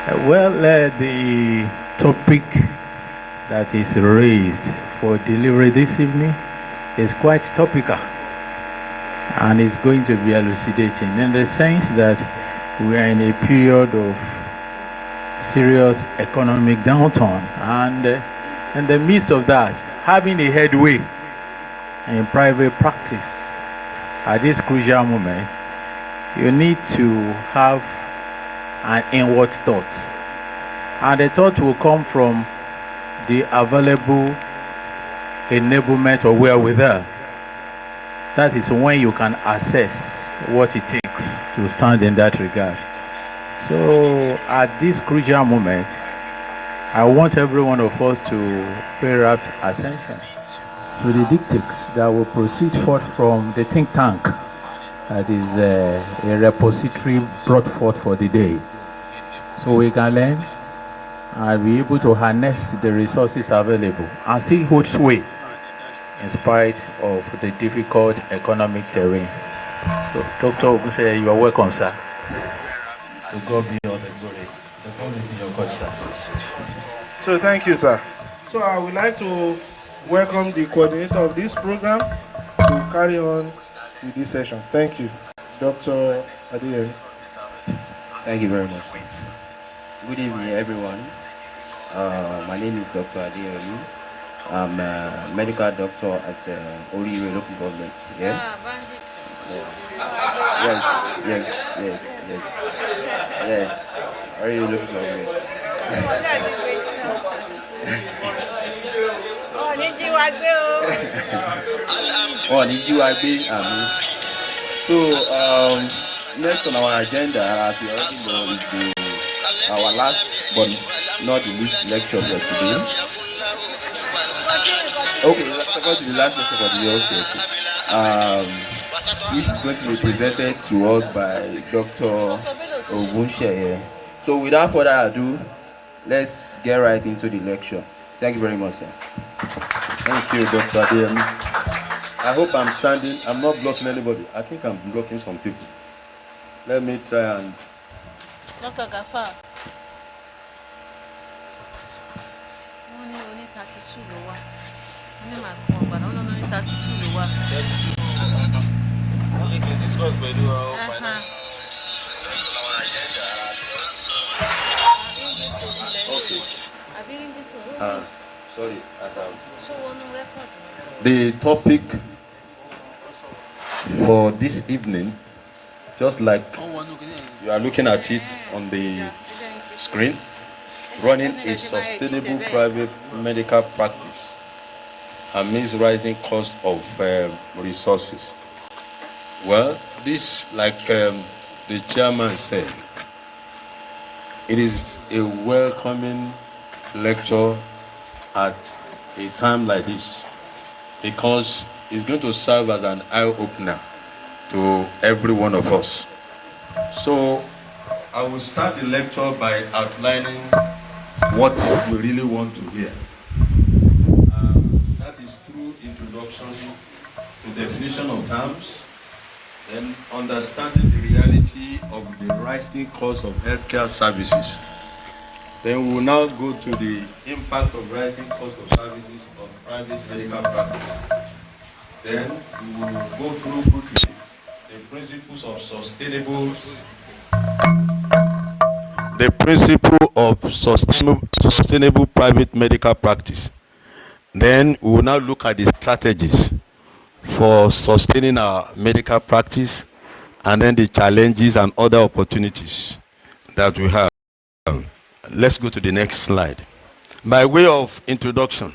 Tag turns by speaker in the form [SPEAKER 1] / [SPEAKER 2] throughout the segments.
[SPEAKER 1] The topic that is raised for delivery this evening is quite topical and is going to be elucidating in the sense that we are in a period of serious economic downturn, and in the midst of that, having a headway in private practice at this crucial moment, you need to have an inward thought. And the thought will come from the available enablement or wherewithal. That is when you can assess what it takes to stand in that regard. So at this crucial moment, I want every one of us to pay rapt attention to the dictates that will proceed forth from the think tank that is a repository brought forth for the day. So we can learn and be able to harness the resources available and still hold sway in spite of the difficult economic terrain. So, Dr. Ogunseye, you are welcome, sir. To God be all the glory. The phone is in your court, sir.
[SPEAKER 2] So thank you, sir. So I would like to welcome the coordinator of this program to carry on with this session. Thank you, Dr. Adeyemi.
[SPEAKER 3] Thank you very much. Good evening, everyone. My name is Dr. Adeyemi. I'm a medical doctor at Oriire local government. Yeah. Yes. Oriire local government. So next on our agenda, as you already know, is our last but not the least lecture for today. Okay, let's go to the last lecture for today. Which is going to be presented to us by Dr. Ogunseye. So without further ado, let's get right into the lecture. Thank you very much, sir.
[SPEAKER 4] Thank you, Dr. Adeyemi. I hope I'm standing. I'm not blocking anybody. I think I'm blocking some people. Let me try and...
[SPEAKER 5] Dr. Gafar. Only 32 lower. Only 32 lower. 32. Only can discuss by the finance.
[SPEAKER 4] Okay. Sorry. The topic for this evening, just like you are looking at it on the screen, running a sustainable private medical practice amidst rising cost of resources. Well, this, like the chairman said, it is a welcoming lecture at a time like this, because it's going to serve as an eye-opener to every one of us. So I will start the lecture by outlining what we really want to hear. That is through introduction to definition of terms, then understanding the reality of the rising cost of healthcare services. Then we will now go to the impact of rising cost of services on private medical practice. Then we will go through quickly the principles of sustainable private medical practice. Then we will now look at the strategies for sustaining our medical practice, and then the challenges and other opportunities that we have. Let's go to the next slide. By way of introduction,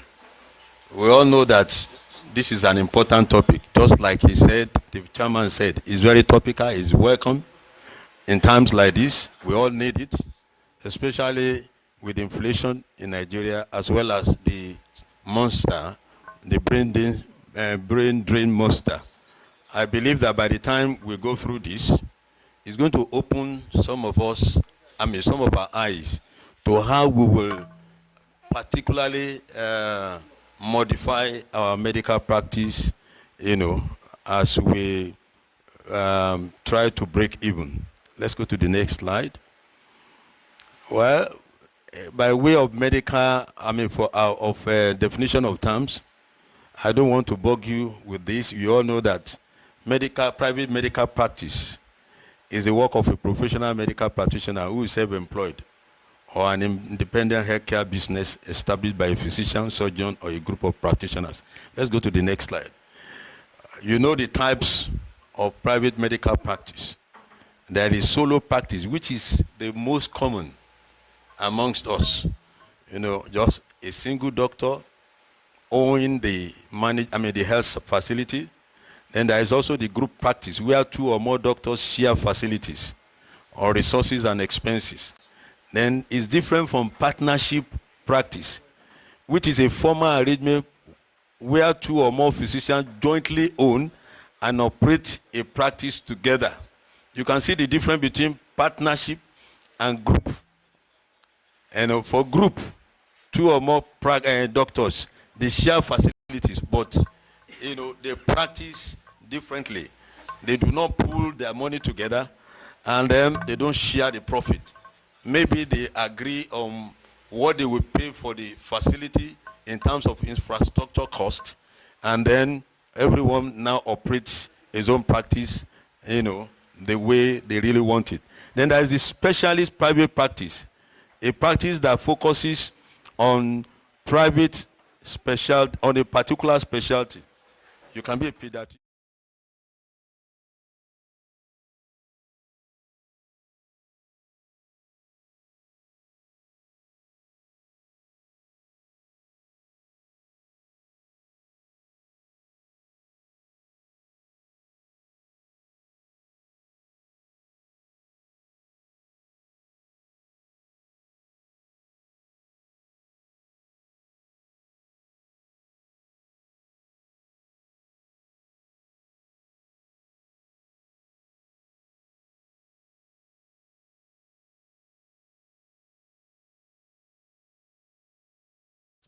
[SPEAKER 4] we all know that this is an important topic. Just like he said, the chairman said, it's very topical, it's welcome. In times like this, we all need it, especially with inflation in Nigeria, as well as the monster, the brain drain monster. I believe that by the time we go through this, it's going to open some of our eyes to how we will particularly modify our medical practice, as we try to break even. Let's go to the next slide. Well, by way of medical, I mean, for definition of terms, I don't want to bug you with this. You all know that private medical practice is the work of a professional medical practitioner who is self-employed or an independent healthcare business established by a physician, surgeon, or a group of practitioners. Let's go to the next slide. You know the types of private medical practice. There is solo practice, which is the most common amongst us. You know, just a single doctor owning the health facility. Then there is also the group practice, where 2 or more doctors share facilities or resources and expenses. Then it's different from partnership practice, which is a formal arrangement where 2 or more physicians jointly own and operate a practice together. You can see the difference between partnership and group. And for group, 2 or more doctors, they share facilities, but they practice differently. They do not pool their money together, and then they don't share the profit. Maybe they agree on what they will pay for the facility in terms of infrastructure cost, and then everyone now operates his own practice, the way they really want it. Then there is the specialist private practice, a practice that focuses on on a particular specialty. You can be a pediatrician.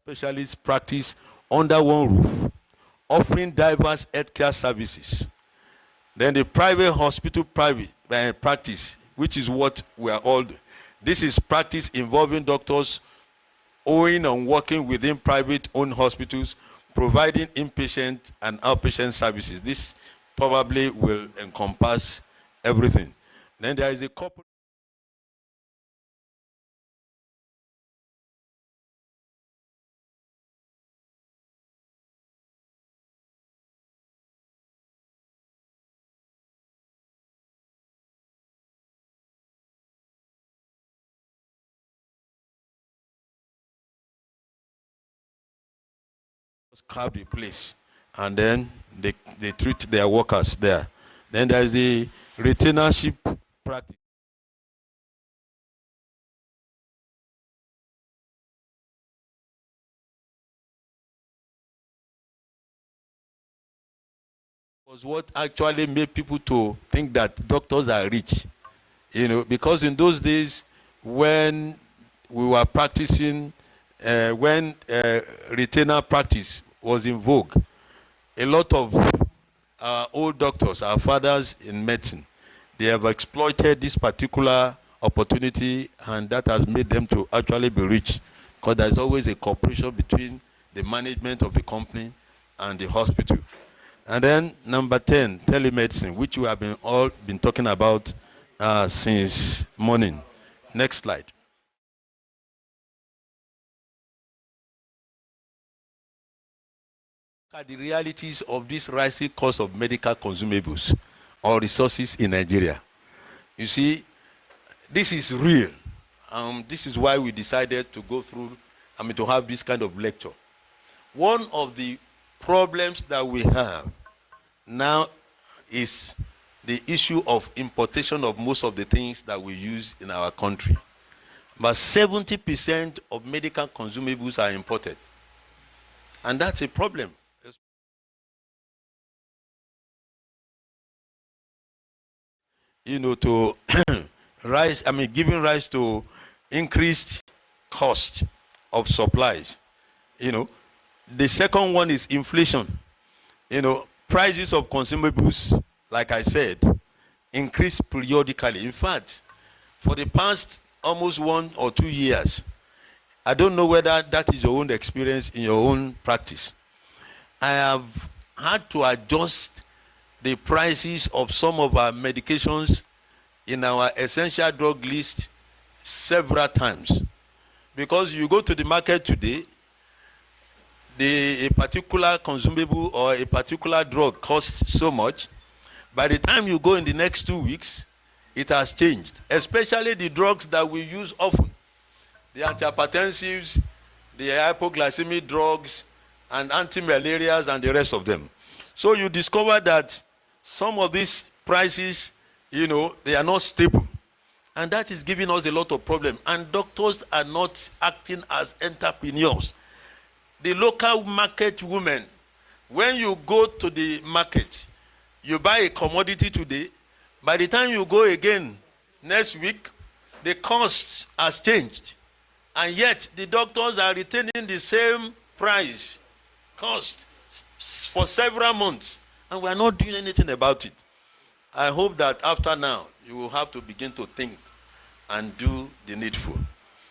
[SPEAKER 4] Specialists practice under one roof, offering diverse healthcare services. Then the private hospital practice, which is what we are all doing. This is practice involving doctors owning and working within private owned hospitals, providing inpatient and outpatient services. This probably will encompass everything. Then there is a corporate carve the place, and then they treat their workers there. Then there is the retainership practice. Was what actually made people to think that doctors are rich. Because in those days when we were practicing, when retainer practice was in vogue, a lot of old doctors, our fathers in medicine, they have exploited this particular opportunity, and that has made them to actually be rich, because there's always a cooperation between the management of the company and the hospital. And then number 10, telemedicine, which we have all been talking about since morning. Next slide. Look at the realities of this rising cost of medical consumables or resources in Nigeria. You see, this is real. This is why we decided to go through, to have this kind of lecture. One of the problems that we have now is the issue of importation of most of the things that we use in our country. But 70% of medical consumables are imported. And that's a problem. To giving rise to increased cost of supplies. The second one is inflation. Prices of consumables, like I said, increase periodically. In fact, for the past almost 1 or 2 years. I don't know whether that is your own experience in your own practice. I have had to adjust the prices of some of our medications in our essential drug list several times. Because you go to the market today, a particular consumable or a particular drug costs so much. By the time you go in the next 2 weeks, it has changed, especially the drugs that we use often, the antihypertensives, the hypoglycemic drugs, and anti-malarials, and the rest of them. So you discover that some of these prices, they are not stable. And that is giving us a lot of problem. And doctors are not acting as entrepreneurs. The local market women, when you go to the market, you buy a commodity today, by the time you go again next week, the cost has changed. And yet the doctors are retaining the same price, cost, for several months, and we are not doing anything about it. I hope that after now, you will have to begin to think and do the needful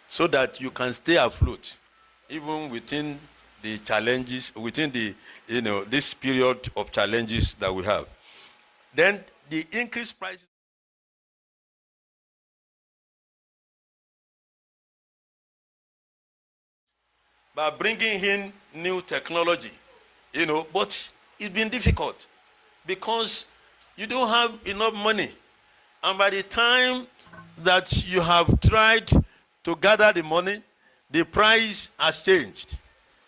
[SPEAKER 4] so that you can stay afloat even within the challenges, within the, this period of challenges that we have. Then the increased prices by bringing in new technology, but it's been difficult because you don't have enough money. And by the time that you have tried to gather the money, the price has changed.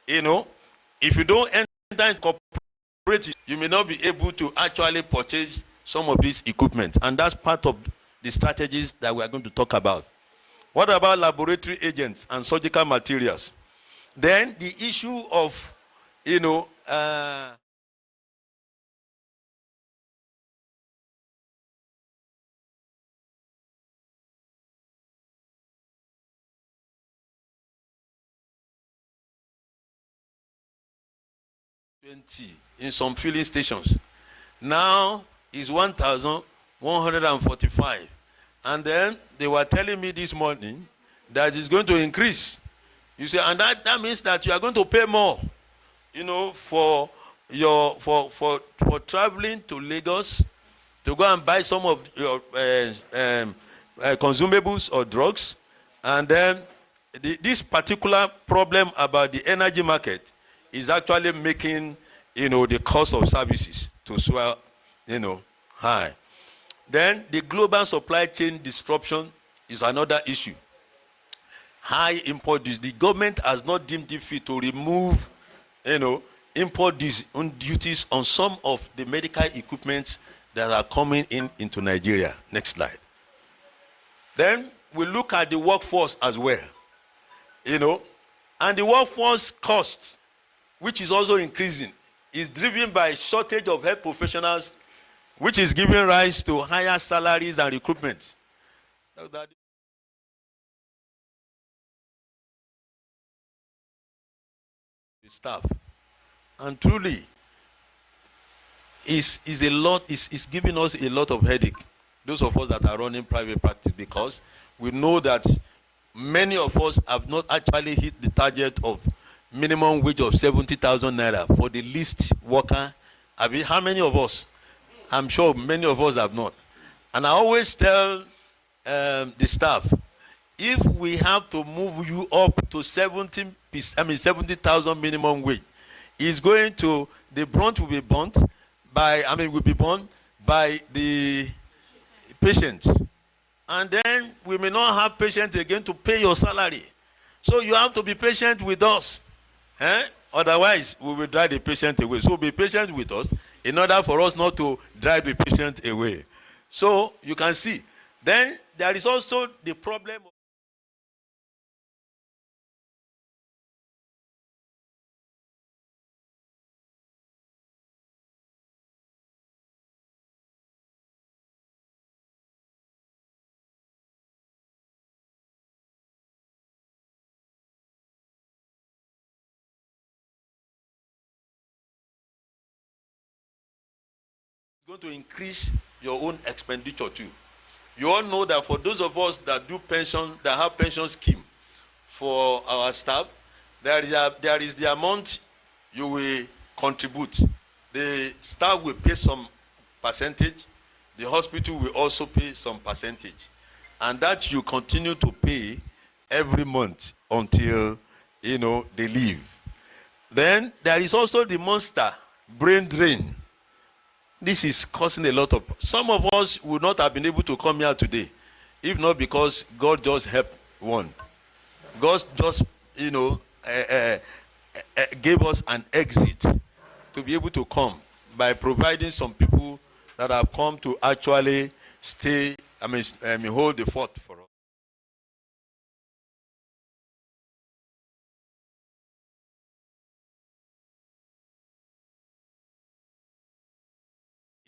[SPEAKER 4] If you don't enter in cooperative, you may not be able to actually purchase some of this equipment. And that's part of the strategies that we are going to talk about. What about laboratory agents and surgical materials? Then the issue of, 20 in some filling stations. Now is 1,145. And then they were telling me this morning that it's going to increase. You see, and that means that you are going to pay more, for traveling to Lagos to go and buy some of your consumables or drugs. And then this particular problem about the energy market is actually making, the cost of services to swell, high. Then the global supply chain disruption is another issue. High import duties. The government has not deemed it fit to remove, import duties on some of the medical equipment that are coming into Nigeria. Next slide. Then we look at the workforce as well, and the workforce cost, which is also increasing, is driven by shortage of health professionals, which is giving rise to higher salaries and recruitment. Staff, and truly is a lot, is giving us a lot of headache, those of us that are running private practice, because we know that many of us have not actually hit the target of minimum wage of 70,000 naira for the least worker. I mean, how many of us? I'm sure many of us have not. And I always tell the staff, if we have to move you up to 70,000 minimum wage, is going to, the brunt will be borne by, will be borne by the patient. And then we may not have patients again to pay your salary. So you have to be patient with us. Otherwise, we will drive the patient away. So be patient with us in order for us not to drive the patient away. So you can see. Then there is also the problem of going to increase your own expenditure too. You all know that for those of us that do pension, that have pension scheme for our staff, there is the amount you will contribute. The staff will pay some percentage. The hospital will also pay some percentage, and that you continue to pay every month until they leave. Then there is also the monster brain drain. This is causing a lot of. Some of us would not have been able to come here today if not because God just helped one. God just gave us an exit to be able to come by providing some people that have come to actually stay, hold the fort for us.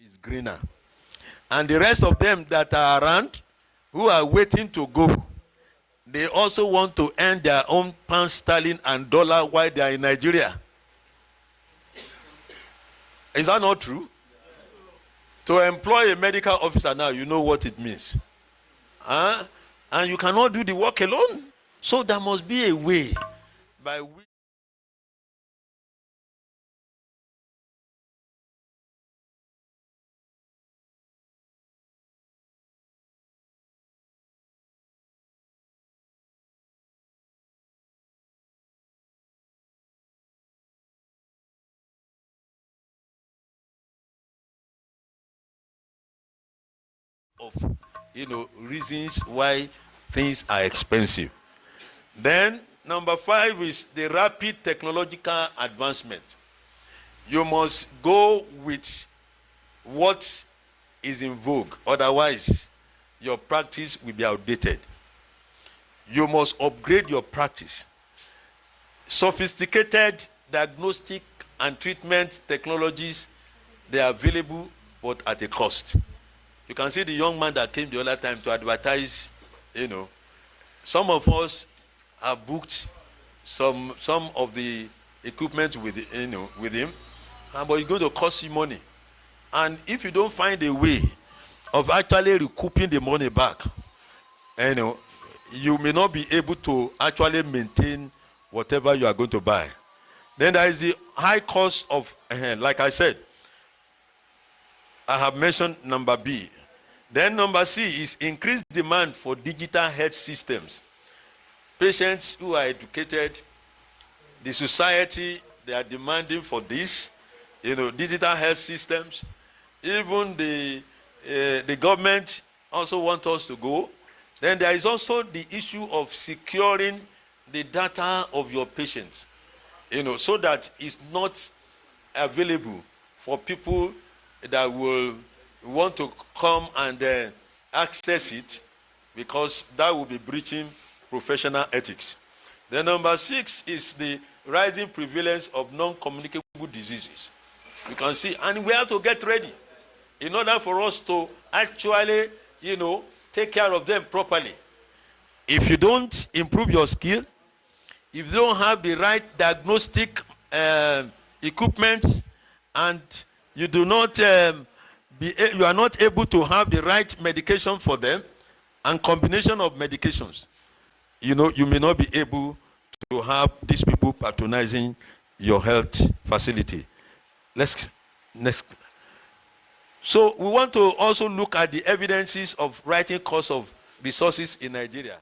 [SPEAKER 4] Is greener. And the rest of them that are around who are waiting to go, they also want to earn their own pound sterling and dollar while they are in Nigeria. Is that not true? To employ a medical officer now, you know what it means. And you cannot do the work alone. So there must be a way by which of reasons why things are expensive. Then number 5 is the rapid technological advancement. You must go with what is in vogue, otherwise your practice will be outdated. You must upgrade your practice. Sophisticated diagnostic and treatment technologies, they are available but at a cost. You can see the young man that came the other time to advertise. Some of us have booked some of the equipment with him, but it's going to cost you money. And if you don't find a way of actually recouping the money back, you may not be able to actually maintain whatever you are going to buy. Then there is the high cost of, like I said, I have mentioned number B. Then number C is increased demand for digital health systems. Patients who are educated, the society, they are demanding for this, digital health systems. Even the government also want us to go. Then there is also the issue of securing the data of your patients, so that it's not available for people that will want to come and access it, because that will be breaching professional ethics. Then number 6 is the rising prevalence of non-communicable diseases. You can see, and we have to get ready in order for us to actually, take care of them properly. If you don't improve your skill, if you don't have the right diagnostic equipment, and you do not you are not able to have the right medication for them and combination of medications, you may not be able to have these people patronizing your health facility. Next. So we want to also look at the evidences of rising cost of resources in Nigeria.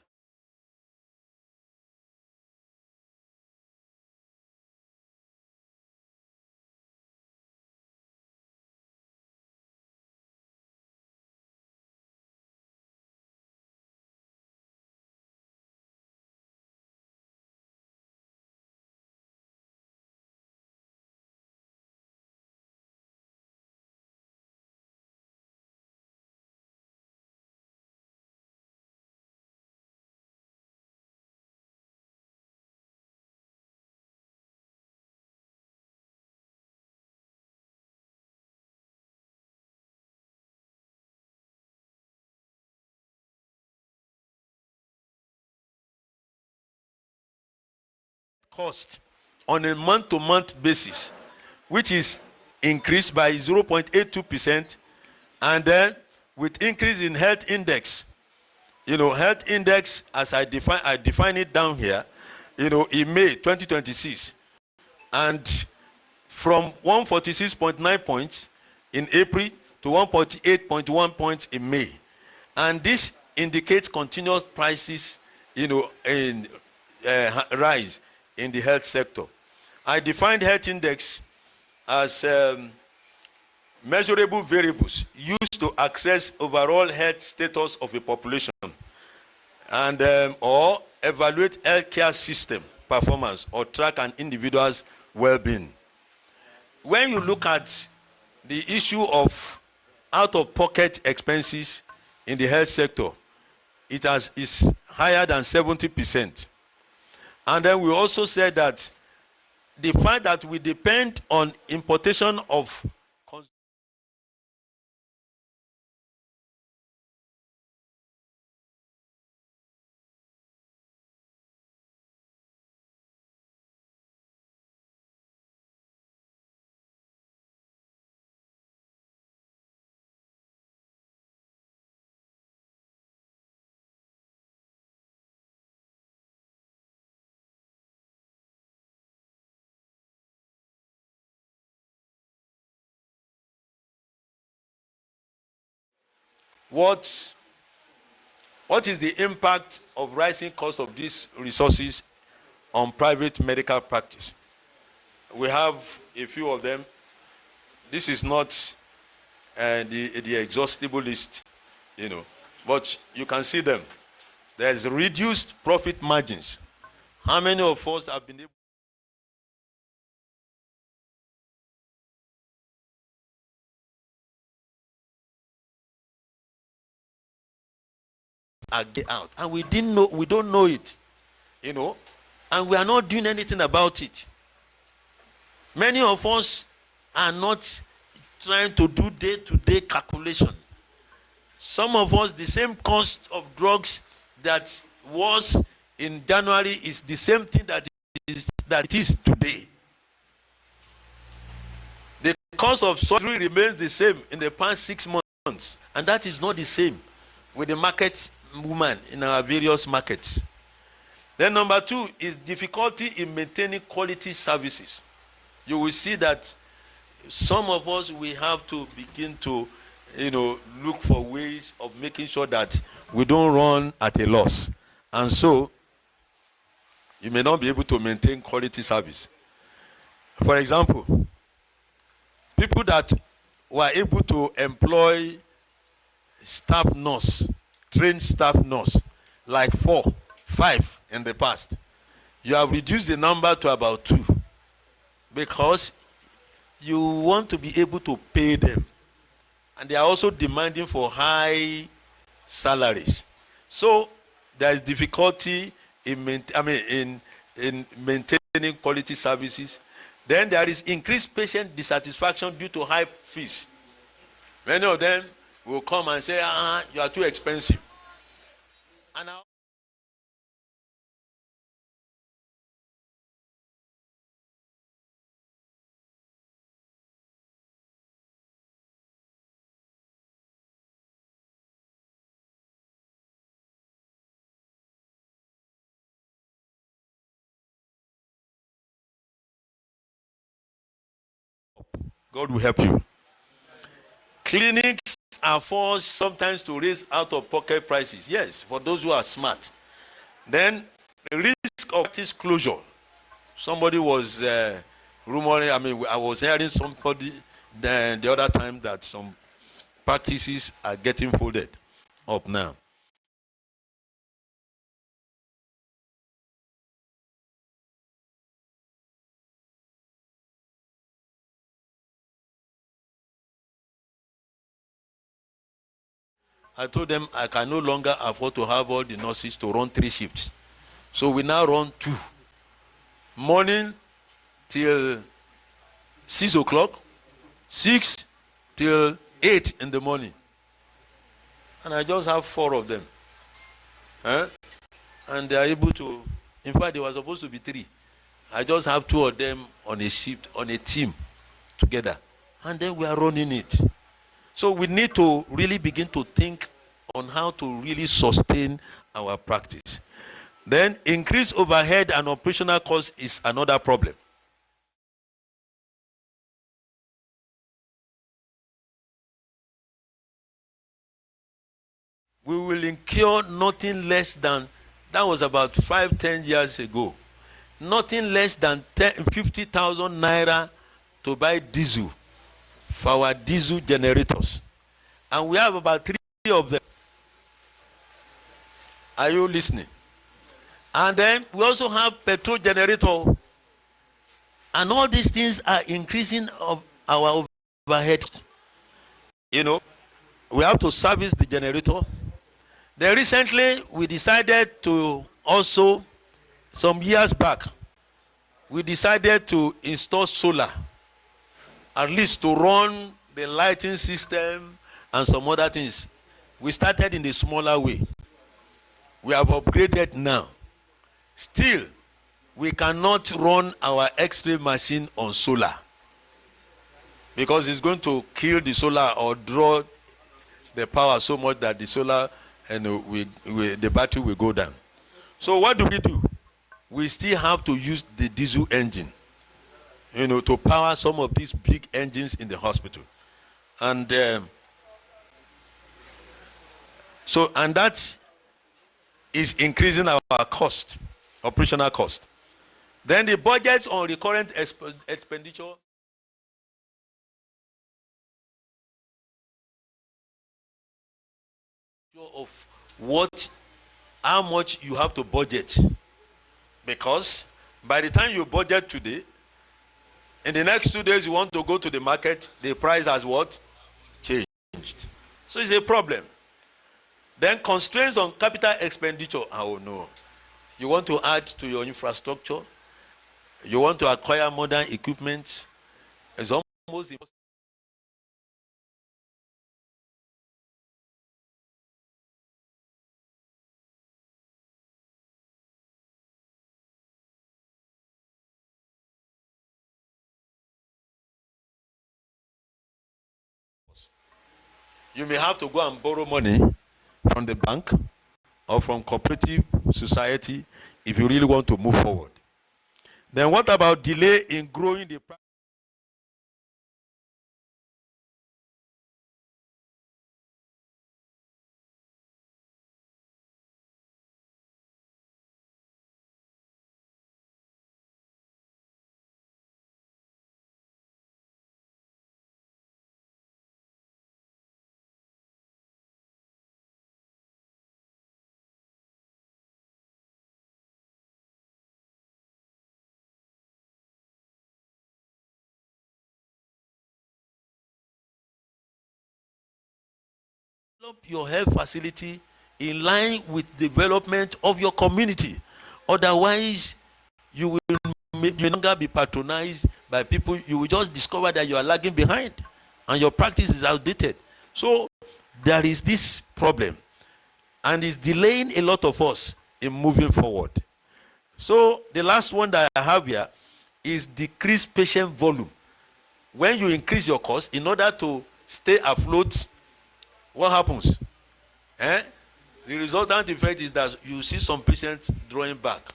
[SPEAKER 4] Cost on a month-to-month basis, which is increased by 0.82%, and then with increase in health index. Health index, as I define it down here, in May 2026, and from 146.9 points in April to 148.1 points in May. And this indicates continuous prices, in rise in the health sector. I defined health index as measurable variables used to assess overall health status of a population and or evaluate healthcare system performance or track an individual's well-being. When you look at the issue of out-of-pocket expenses in the health sector, is higher than 70%. And then we also said that the fact that we depend on importation of what is the impact of rising cost of these resources on private medical practice? We have a few of them. This is not the exhaustible list, but you can see them. There's reduced profit margins. How many of us have been able out, and we don't know it, and we are not doing anything about it. Many of us are not trying to do day-to-day calculation. Some of us, the same cost of drugs that was in January is the same thing that it is today. The cost of surgery remains the same in the past 6 months, and that is not the same with the market woman in our various markets. Then number 2 is difficulty in maintaining quality services. You will see that some of us, we have to begin to look for ways of making sure that we don't run at a loss, and so you may not be able to maintain quality service. For example, people that were able to employ staff nurse, trained staff nurse, like 4, 5 in the past, you have reduced the number to about 2 because you want to be able to pay them, and they are also demanding for high salaries. So there is difficulty in maintaining quality services. Then there is increased patient dissatisfaction due to high fees. Many of them will come and say, you are too expensive. And now, God will help you. Clinics are forced sometimes to raise out-of-pocket prices. Yes, for those who are smart. Then the risk of practice closure. Somebody was rumoring, I was hearing somebody the other time that some practices are getting folded up now. I told them I can no longer afford to have all the nurses to run 3 shifts. So we now run 2. Morning till 6 o'clock, 6 till 8 in the morning. And I just have 4 of them. And they are able to, in fact, they were supposed to be 3. I just have 2 of them on a shift, on a team together. And then we are running it. So we need to really begin to think on how to really sustain our practice. Then increased overhead and operational cost is another problem. We will incur nothing less than, that was about 5-10 years ago, nothing less than 50,000 naira to buy diesel for our diesel generators. And we have about 3 of them. Are you listening? And then we also have petrol generator. And all these things are increasing of our overhead. You know, we have to service the generator. Then recently we decided to also, some years back, we decided to install solar, at least to run the lighting system and some other things. We started in a smaller way. We have upgraded now. Still, we cannot run our x-ray machine on solar because it's going to kill the solar or draw the power so much that the solar and the battery will go down. So what do? We still have to use the diesel engine, to power some of these big engines in the hospital. And and that is increasing our cost, operational cost. Then the budgets on recurrent expenditure of how much you have to budget, because by the time you budget today, in the next 2 days you want to go to the market, the price has what? Changed. So it's a problem. Then constraints on capital expenditure. Oh no. You want to add to your infrastructure, you want to acquire modern equipment, it's almost impossible. You may have to go and borrow money from the bank or from cooperative society if you really want to move forward. Then what about delay in growing the develop your health facility in line with development of your community. Otherwise, you will no longer be patronized by people. You will just discover that you are lagging behind and your practice is outdated. So there is this problem, and it's delaying a lot of us in moving forward. So the last one that I have here is decreased patient volume. When you increase your cost in order to stay afloat, what happens? The resultant effect is that you see some patients drawing back.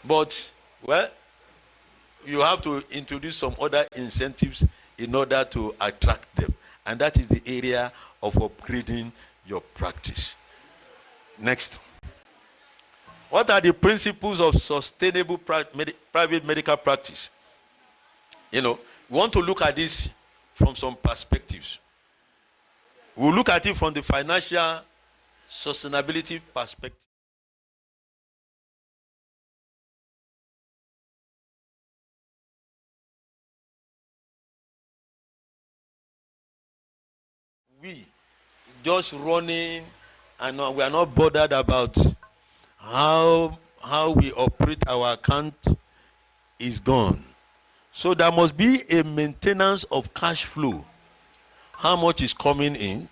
[SPEAKER 4] But, well, you have to introduce some other incentives in order to attract them. And that is the area of upgrading your practice. Next. What are the principles of sustainable private medical practice? We want to look at this from some perspectives. We'll look at it from the financial sustainability perspective. We just running, and we are not bothered about how we operate our account is gone. So there must be a maintenance of cash flow. How much is coming in?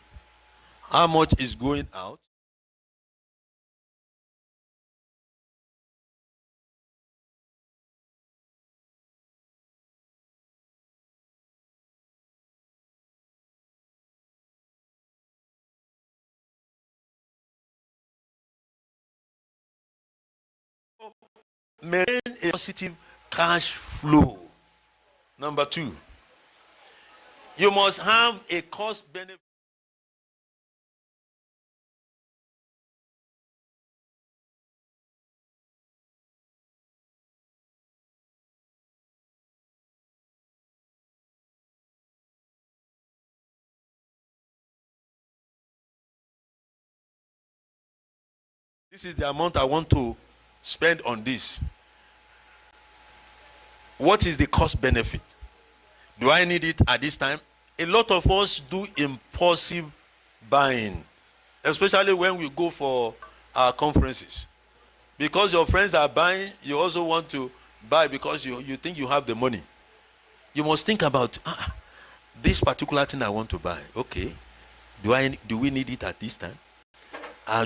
[SPEAKER 4] How much is going out? Maintain a positive cash flow. Number 2, you must have a cost benefit. This is the amount I want to spend on this. What is the cost benefit? Do I need it at this time? A lot of us do impulsive buying, especially when we go for our conferences. Because your friends are buying, you also want to buy because you think you have the money. You must think about this particular thing I want to buy. Okay, do we need it at this time?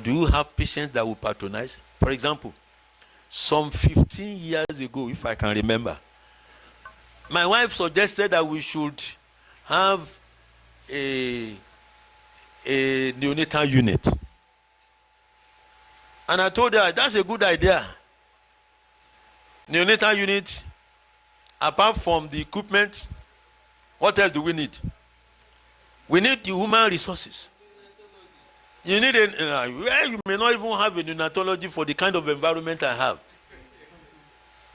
[SPEAKER 4] Do you have patients that will patronize? For example, some 15 years ago, if I can remember, my wife suggested that we should have a neonatal unit. And I told her, that's a good idea. Neonatal unit, apart from the equipment, what else do we need? We need the human resources. You need where you may not even have a neonatology for the kind of environment I have.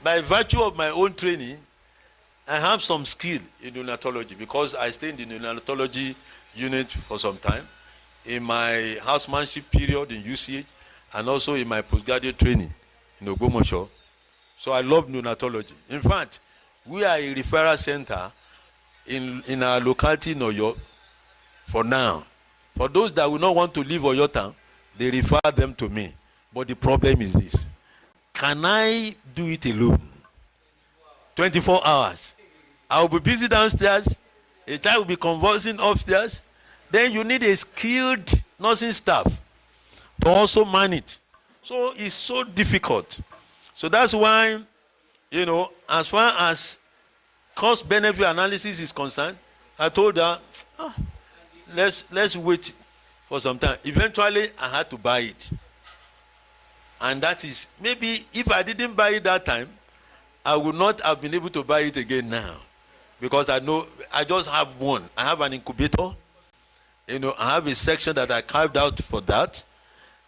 [SPEAKER 4] By virtue of my own training, I have some skill in neonatology because I stayed in the neonatology unit for some time in my housemanship period in UCH and also in my postgraduate training in Ogunseye. So I love neonatology. In fact, we are a referral center in our locality in Oyo for now. For those that will not want to leave Oyo town, they refer them to me. But the problem is this. Can I do it alone? 24 hours. I will be busy downstairs. A child will be convulsing upstairs. Then you need a skilled nursing staff to also man it. So it's so difficult. So that's why, as far as cost benefit analysis is concerned, I told her, let's wait for some time. Eventually, I had to buy it. And that is, maybe if I didn't buy it that time, I would not have been able to buy it again now. Because I know, I just have one. I have an incubator. I have a section that I carved out for that.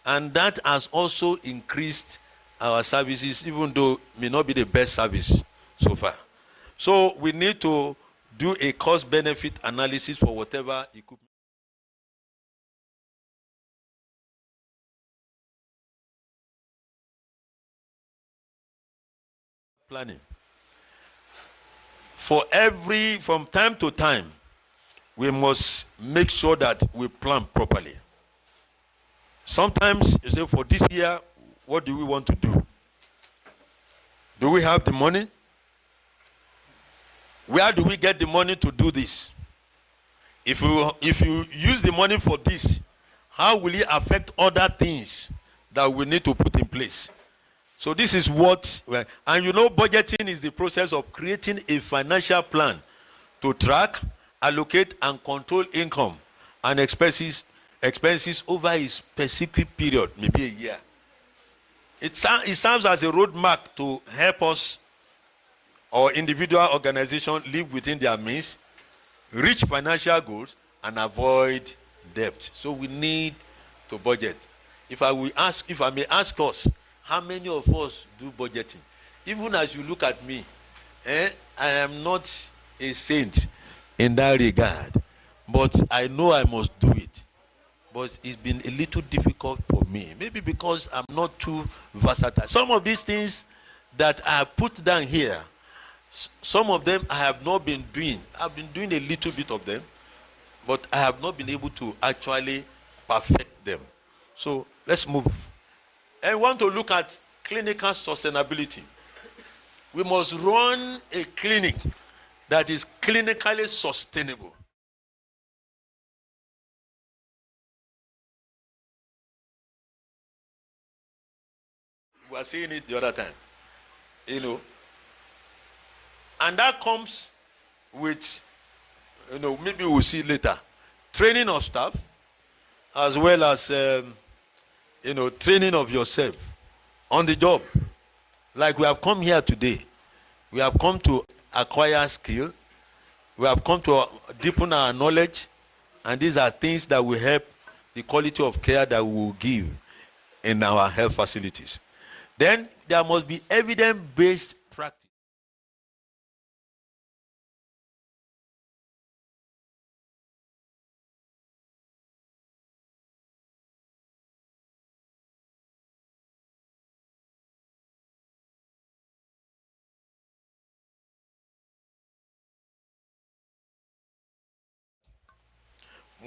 [SPEAKER 4] And that has also increased our services, even though it may not be the best service so far. So we need to do a cost-benefit analysis for whatever equipment. Planning. From time to time, we must make sure that we plan properly. Sometimes you say, for this year, what do we want to do? Do we have the money? Where do we get the money to do this? If you use the money for this, how will it affect other things that we need to put in place? So this is what, and budgeting is the process of creating a financial plan to track, allocate, and control income and expenses over a specific period, maybe a year. It serves as a roadmap to help us or individual organization live within their means, reach financial goals, and avoid debt. So we need to budget. If I may ask us, how many of us do budgeting? Even as you look at me, I am not a saint in that regard, but I know I must do it. But it's been a little difficult for me, maybe because I'm not too versatile. Some of these things that I put down here, some of them I have not been doing. I've been doing a little bit of them, but I have not been able to actually perfect them. So let's move. And we want to look at clinical sustainability. We must run a clinic that is clinically sustainable. We were saying it the other time, and that comes with, maybe we'll see later, training of staff, as well as, training of yourself on the job. Like we have come here today. We have come to acquire skill. We have come to deepen our knowledge. And these are things that will help the quality of care that we will give in our health facilities. Then there must be evidence-based practice.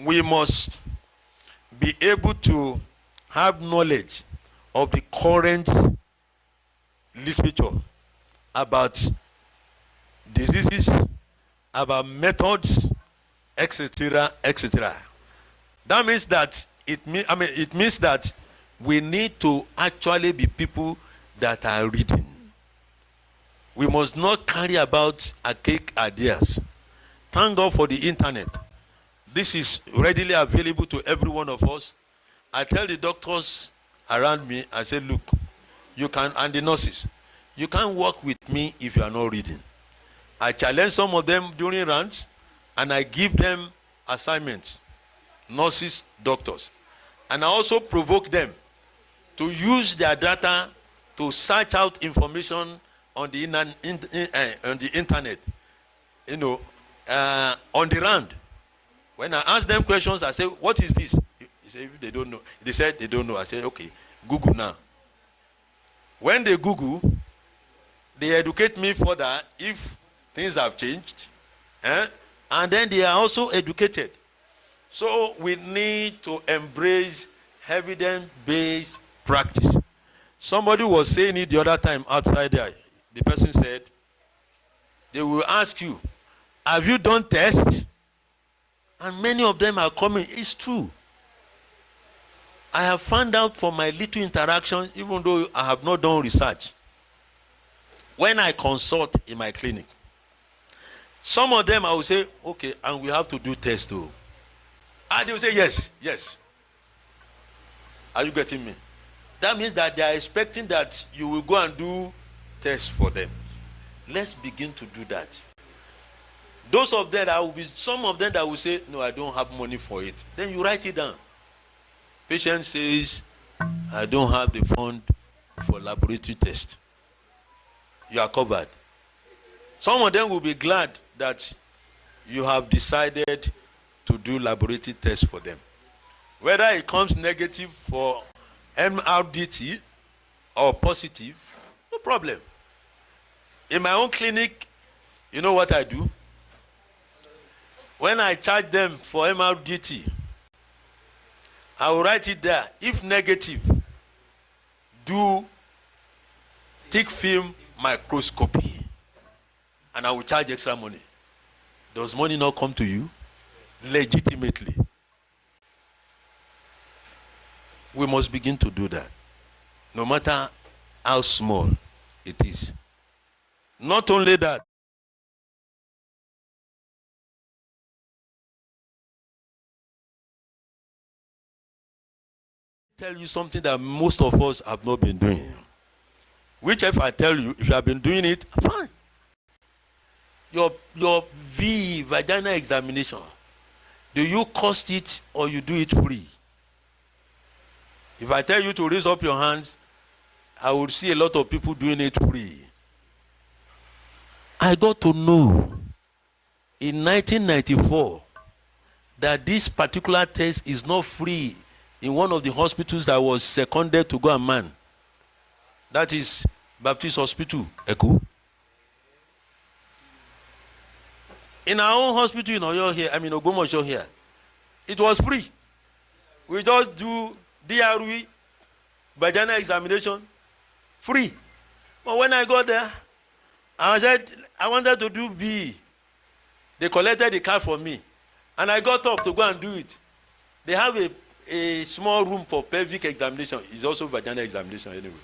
[SPEAKER 4] We must be able to have knowledge of the current literature about diseases, about methods, etc., etc. That means that it means that we need to actually be people that are reading. We must not carry about archaic ideas. Thank God for the internet. This is readily available to every one of us. I tell the doctors around me, I say, look, you can, and the nurses, you can't work with me if you are not reading. I challenge some of them during rounds, and I give them assignments, nurses, doctors. And I also provoke them to use their data to search out information on the internet, on the round. When I ask them questions, I say, what is this? They say, they don't know. They said they don't know. I said, okay, Google now. When they Google, they educate me further if things have changed. And then they are also educated. So we need to embrace evidence-based practice. Somebody was saying it the other time outside there. The person said, they will ask you, have you done tests? And many of them are coming. It's true. I have found out from my little interaction, even though I have not done research, when I consult in my clinic, some of them I will say, okay, and we have to do tests too. And they will say, yes, yes. Are you getting me? That means that they are expecting that you will go and do tests for them. Let's begin to do that. Those of them that will be, some of them that will say, no, I don't have money for it. Then you write it down. Patient says, I don't have the fund for laboratory test. You are covered. Some of them will be glad that you have decided to do laboratory tests for them. Whether it comes negative for MRDT or positive, no problem. In my own clinic, you know what I do? When I charge them for MRDT, I will write it there. If negative, do thick film microscopy. And I will charge extra money. Does money not come to you? Legitimately. We must begin to do that. No matter how small it is. Not only that, tell you something that most of us have not been doing. Which if I tell you, if you have been doing it, fine. Your vaginal examination, do you cost it or you do it free? If I tell you to raise up your hands, I would see a lot of people doing it free. I got to know in 1994 that this particular test is not free in one of the hospitals that was seconded to go and man. That is Baptist Hospital, Eku. In our own hospital in Oyo here, Ogbomoso here, it was free. We just do DRE, vaginal examination, free. But when I got there, I said, I wanted to do B. They collected the card for me. And I got up to go and do it. They have a small room for pelvic examination. It's also vaginal examination anyway.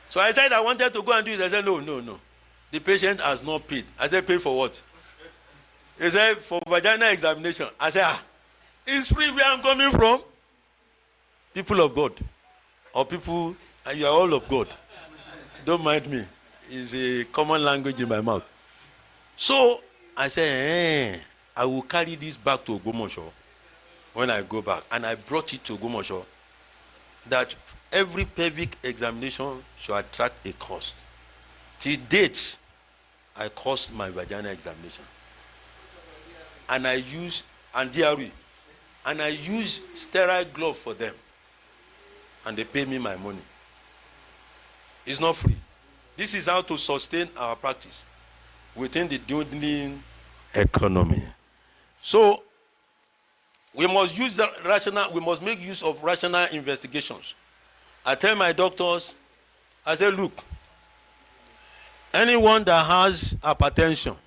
[SPEAKER 4] So I said I wanted to go and do it. They said, no. The patient has not paid. I said, pay for what? He said, for vaginal examination. I said, it's free where I'm coming from. People of God. Or people, and you are all of God. Don't mind me. It's a common language in my mouth. So I said, I will carry this back to Ogbomoso when I go back. And I brought it to Ogbomoso that every pelvic examination should attract a cost. Till date, I cost my vaginal examination. And I use, and DRE, and I use sterile glove for them. And they pay me my money. It's not free. This is how to sustain our practice within the dwindling economy. So we must use the rational, we must make use of rational investigations. I tell my doctors, I say, look, anyone that has hypertension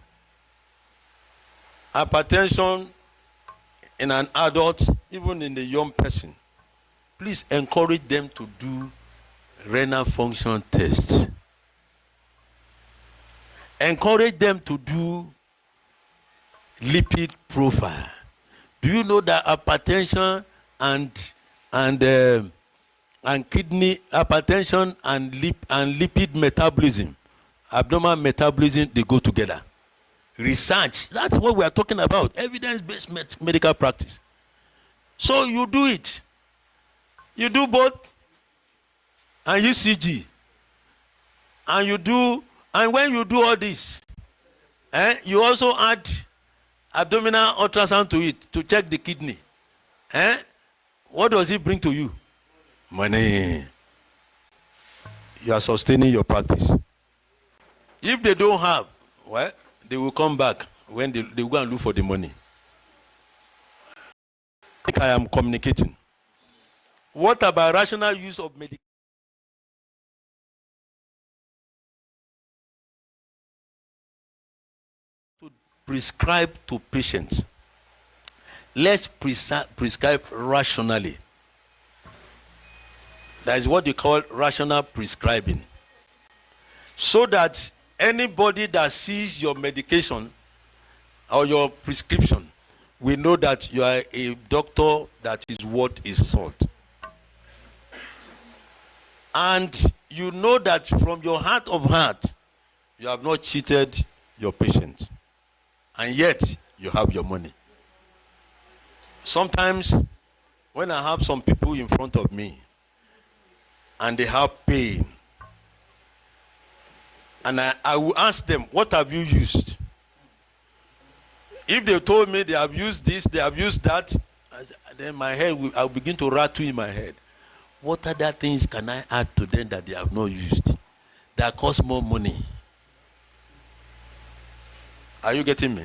[SPEAKER 4] in an adult, even in a young person, please encourage them to do renal function tests. Encourage them to do lipid profile. Do you know that hypertension and kidney hypertension and lipid metabolism, abnormal metabolism, they go together? Research, that's what we are talking about, evidence-based medical practice. So you do it. You do both, and UCG, and you do, and when you do all this, you also add abdominal ultrasound to it to check the kidney. What does it bring to you? Money. You are sustaining your practice. If they don't have, well, they will come back when they go and look for the money. I think I am communicating. What about rational use of medication? To prescribe to patients. Let's prescribe rationally. That is what they call rational prescribing. So that anybody that sees your medication or your prescription will know that you are a doctor that is worth his salt. And you know that from your heart of heart, you have not cheated your patient. And yet, you have your money. Sometimes, when I have some people in front of me, and they have pain, and I will ask them, what have you used? If they told me they have used this, they have used that, then my head I'll begin to rattle in my head. What other things can I add to them that they have not used that cost more money? Are you getting me?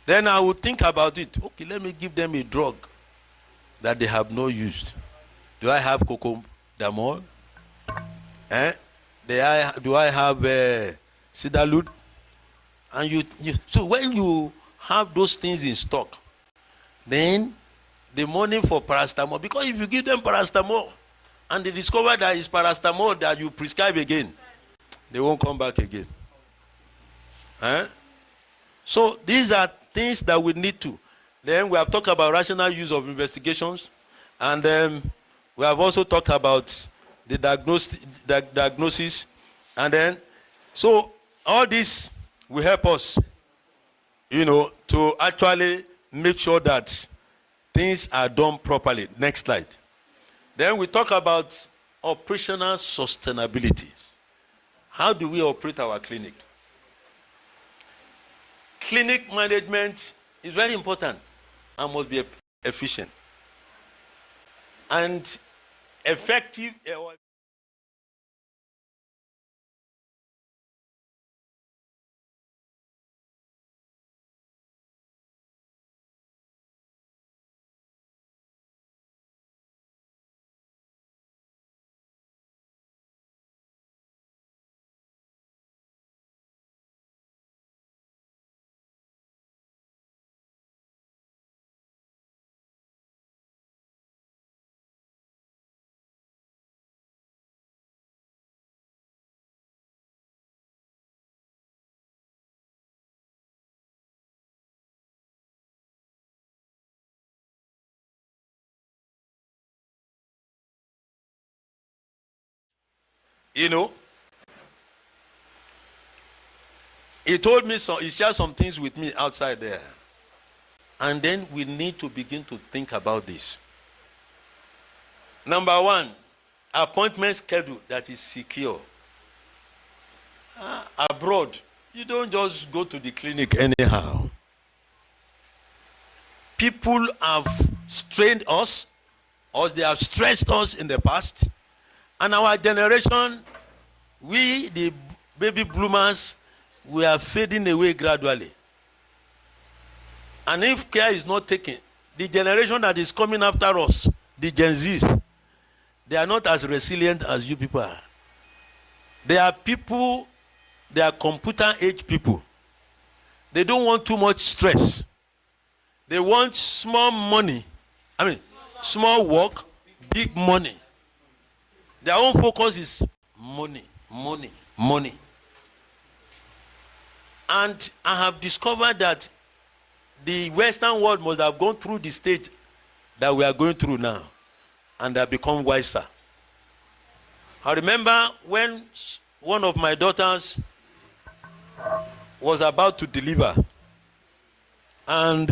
[SPEAKER 4] Then I will think about it. Okay, let me give them a drug that they have not used. Do I have cocodamol? Do I have Sidalud? And so when you have those things in stock, then the money for paracetamol, because if you give them paracetamol and they discover that it's paracetamol that you prescribe again, they won't come back again. So these are things that we need to. Then we have talked about rational use of investigations, and then we have also talked about the diagnosis, and then so all this will help us, to actually make sure that things are done properly. Next slide. Then we talk about operational sustainability. How do we operate our clinic? Clinic management is very important and must be efficient and effective. He told me he shared some things with me outside there. And then we need to begin to think about this. Number one, appointment schedule that is secure. Abroad, you don't just go to the clinic anyhow. People have strained us, or they have stressed us in the past. And our generation, we, the baby bloomers, we are fading away gradually. And if care is not taken, the generation that is coming after us, the Gen Zs, they are not as resilient as you people are. They are people, they are computer age people. They don't want too much stress. They want small money. Small work, big money. Their own focus is money, money, money. And I have discovered that the Western world must have gone through the state that we are going through now, and they have become wiser. I remember when one of my daughters was about to deliver, and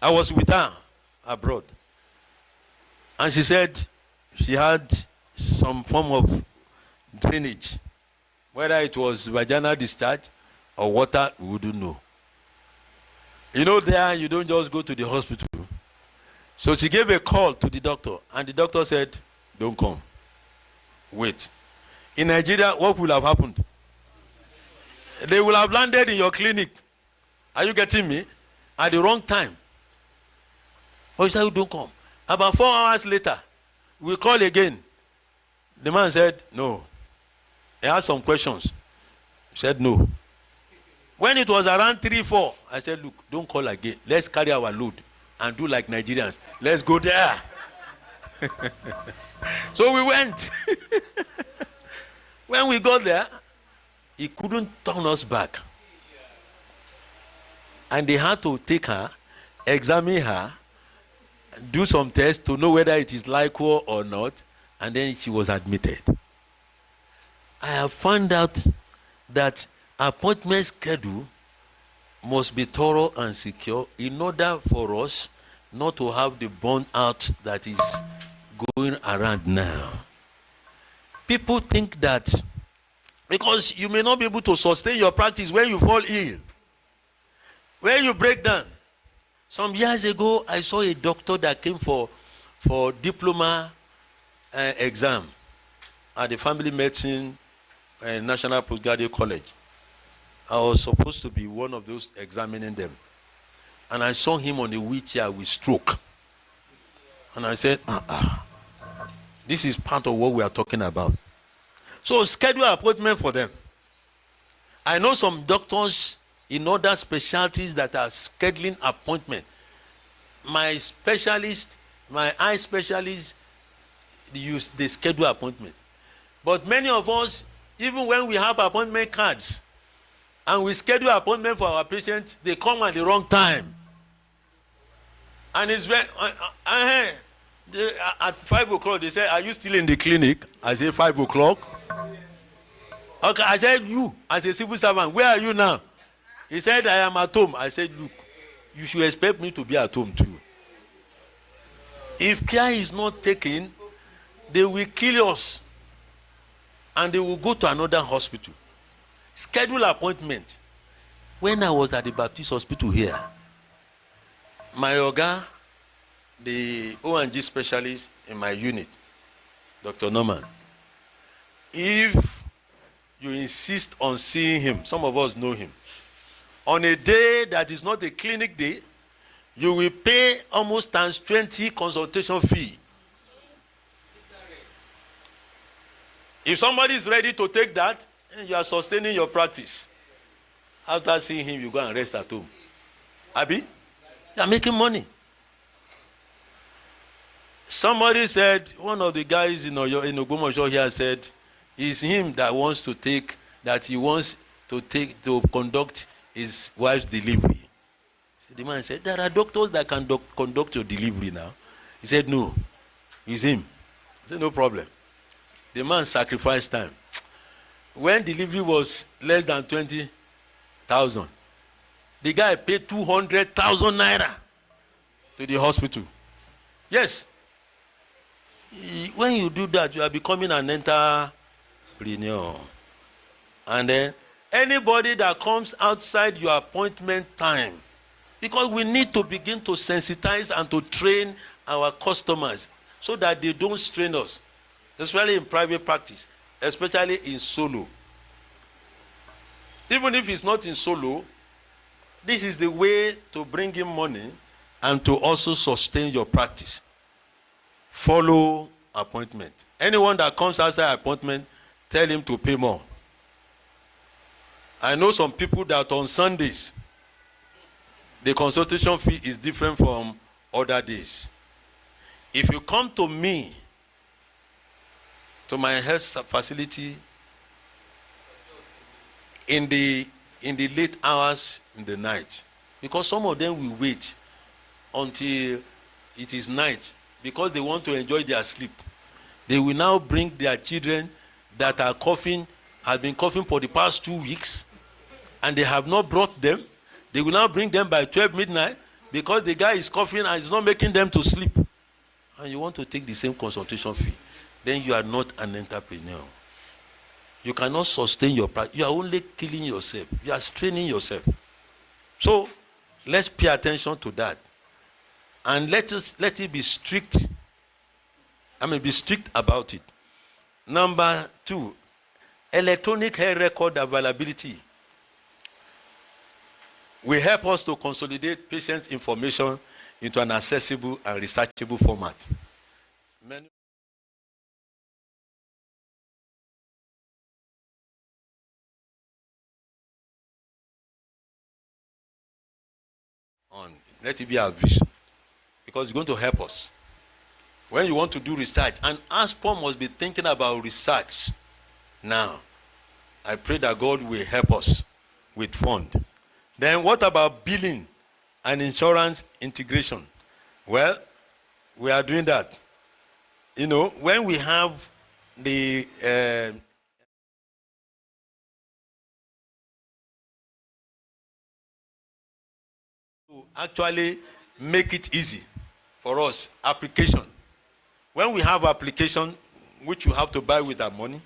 [SPEAKER 4] I was with her abroad, and she said she had some form of drainage, whether it was vaginal discharge or water, we wouldn't know. There you don't just go to the hospital. So she gave a call to the doctor, and the doctor said, don't come, wait. In Nigeria, what will have happened? They will have landed in your clinic. Are you getting me? At the wrong time. Oh, you said, don't come. About 4 hours later, we call again. The man said, no. He asked some questions. He said, no. When it was around 3, 4, I said, look, don't call again. Let's carry our load and do like Nigerians. Let's go there. So we went. When we got there, he couldn't turn us back. And they had to take her, examine her, do some tests to know whether it is liquor or not, and then she was admitted. I have found out that appointment schedule must be thorough and secure in order for us not to have the burnout that is going around now. People think that because you may not be able to sustain your practice when you fall ill, when you break down. Some years ago, I saw a doctor that came for diploma exam at the Family Medicine National Postgraduate College. I was supposed to be one of those examining them. And I saw him on a wheelchair with stroke. And I said, this is part of what we are talking about. So schedule an appointment for them. I know some doctors in other specialties that are scheduling appointment. My specialist, my eye specialist, they schedule appointment. But many of us, even when we have appointment cards and we schedule appointment for our patients, they come at the wrong time. And it's very at 5 o'clock they say, are you still in the clinic? I say 5 o'clock. Okay, I said, you as a civil servant, where are you now? He said, I am at home. I said, look, you should expect me to be at home too. If care is not taken, they will kill us and they will go to another hospital. Schedule appointment. When I was at the Baptist hospital here, my oga, the O&G specialist in my unit, Dr. Norman, if you insist on seeing him, some of us know him, on a day that is not a clinic day, you will pay almost times 20 consultation fee. If somebody is ready to take that, you are sustaining your practice. After seeing him, you go and rest at home. Abi, you are making money. Somebody said, one of the guys in Ogunseye here said, it's him that wants to take, that he wants to take, to conduct his wife's delivery. So the man said, there are doctors that can conduct your delivery now. He said, no, it's him. I said, no problem. The man sacrificed time. When delivery was less than 20, thousand. The guy paid 200,000 naira to the hospital. Yes. When you do that, you are becoming an entrepreneur. And then anybody that comes outside your appointment time, because we need to begin to sensitize and to train our customers so that they don't strain us, especially in private practice, especially in solo. Even if it's not in solo, this is the way to bring in money and to also sustain your practice. Follow appointment. Anyone that comes outside appointment, tell him to pay more. I know some people that on Sundays, the consultation fee is different from other days. If you come to me, to my health facility in the late hours in the night, because some of them will wait until it is night because they want to enjoy their sleep. They will now bring their children that are coughing, have been coughing for the past 2 weeks, and they have not brought them. They will now bring them by 12 midnight because the guy is coughing and is not making them to sleep. And you want to take the same consultation fee, then you are not an entrepreneur. You cannot sustain your practice. You are only killing yourself. You are straining yourself. So let's pay attention to that. And let it be strict. Be strict about it. Number 2, electronic health record availability will help us to consolidate patients' information into an accessible and researchable format. Let it be our vision, because it's going to help us. When you want to do research, and ASPOR must be thinking about research now. I pray that God will help us with fund. Then what about billing and insurance integration? Well, we are doing that. When we have the to actually make it easy for us, application. When we have application, which you have to buy with our money,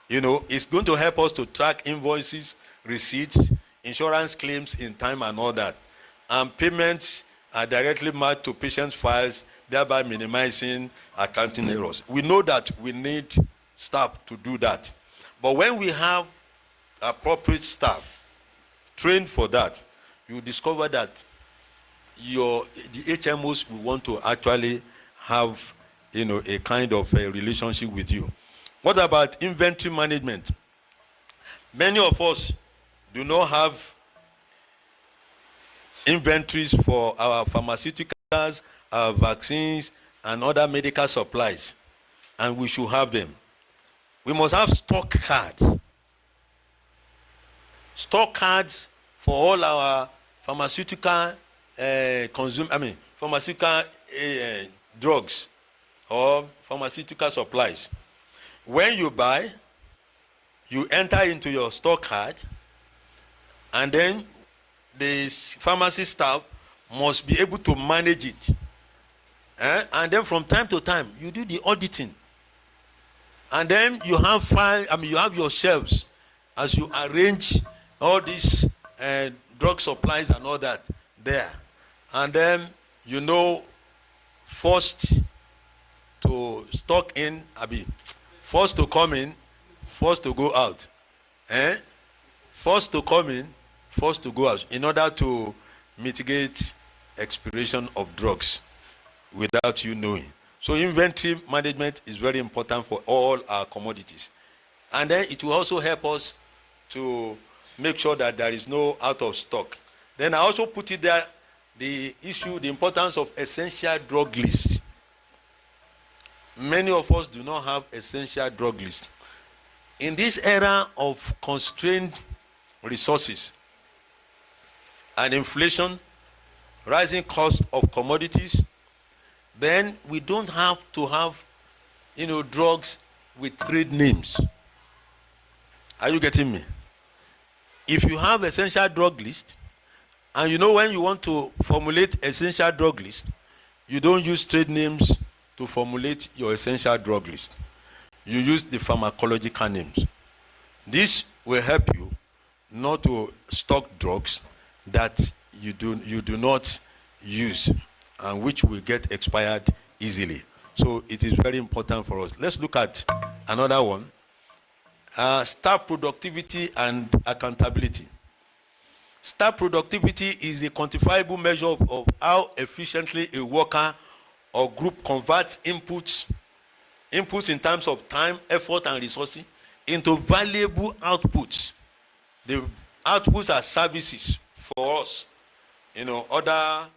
[SPEAKER 4] it's going to help us to track invoices, receipts, insurance claims in time and all that. And payments are directly matched to patients' files, thereby minimizing accounting errors. We know that we need staff to do that. But when we have appropriate staff trained for that, you discover that the HMOs will want to actually have a kind of a relationship with you. What about inventory management? Many of us do not have inventories for our pharmaceuticals, our vaccines, and other medical supplies, and we should have them. We must have stock cards. Stock cards for all our pharmaceutical pharmaceutical drugs or pharmaceutical supplies. When you buy, you enter into your stock card, and then the pharmacy staff must be able to manage it. And then from time to time, you do the auditing. And then you have you have your shelves as you arrange all these drug supplies and all that there. And then first to stock in, first to come in, first to go out. First to come in, first to go out, in order to mitigate expiration of drugs without you knowing. So inventory management is very important for all our commodities. And then it will also help us to make sure that there is no out of stock. Then I also put it there, the importance of essential drug lists. Many of us do not have essential drug lists. In this era of constrained resources and inflation, rising cost of commodities, then we don't have to have drugs with trade names. Are you getting me? if you have essential drug list, and you know when you want to formulate essential drug list, you don't use trade names to formulate your essential drug list. You use the pharmacological names. This will help you not to stock drugs that you do not use and which will get expired easily. So it is very important for us. Let's look at another one. Staff productivity and accountability. Staff productivity is a quantifiable measure of how efficiently a worker or group converts inputs in terms of time, effort, and resources into valuable outputs. The outputs are services for us, other.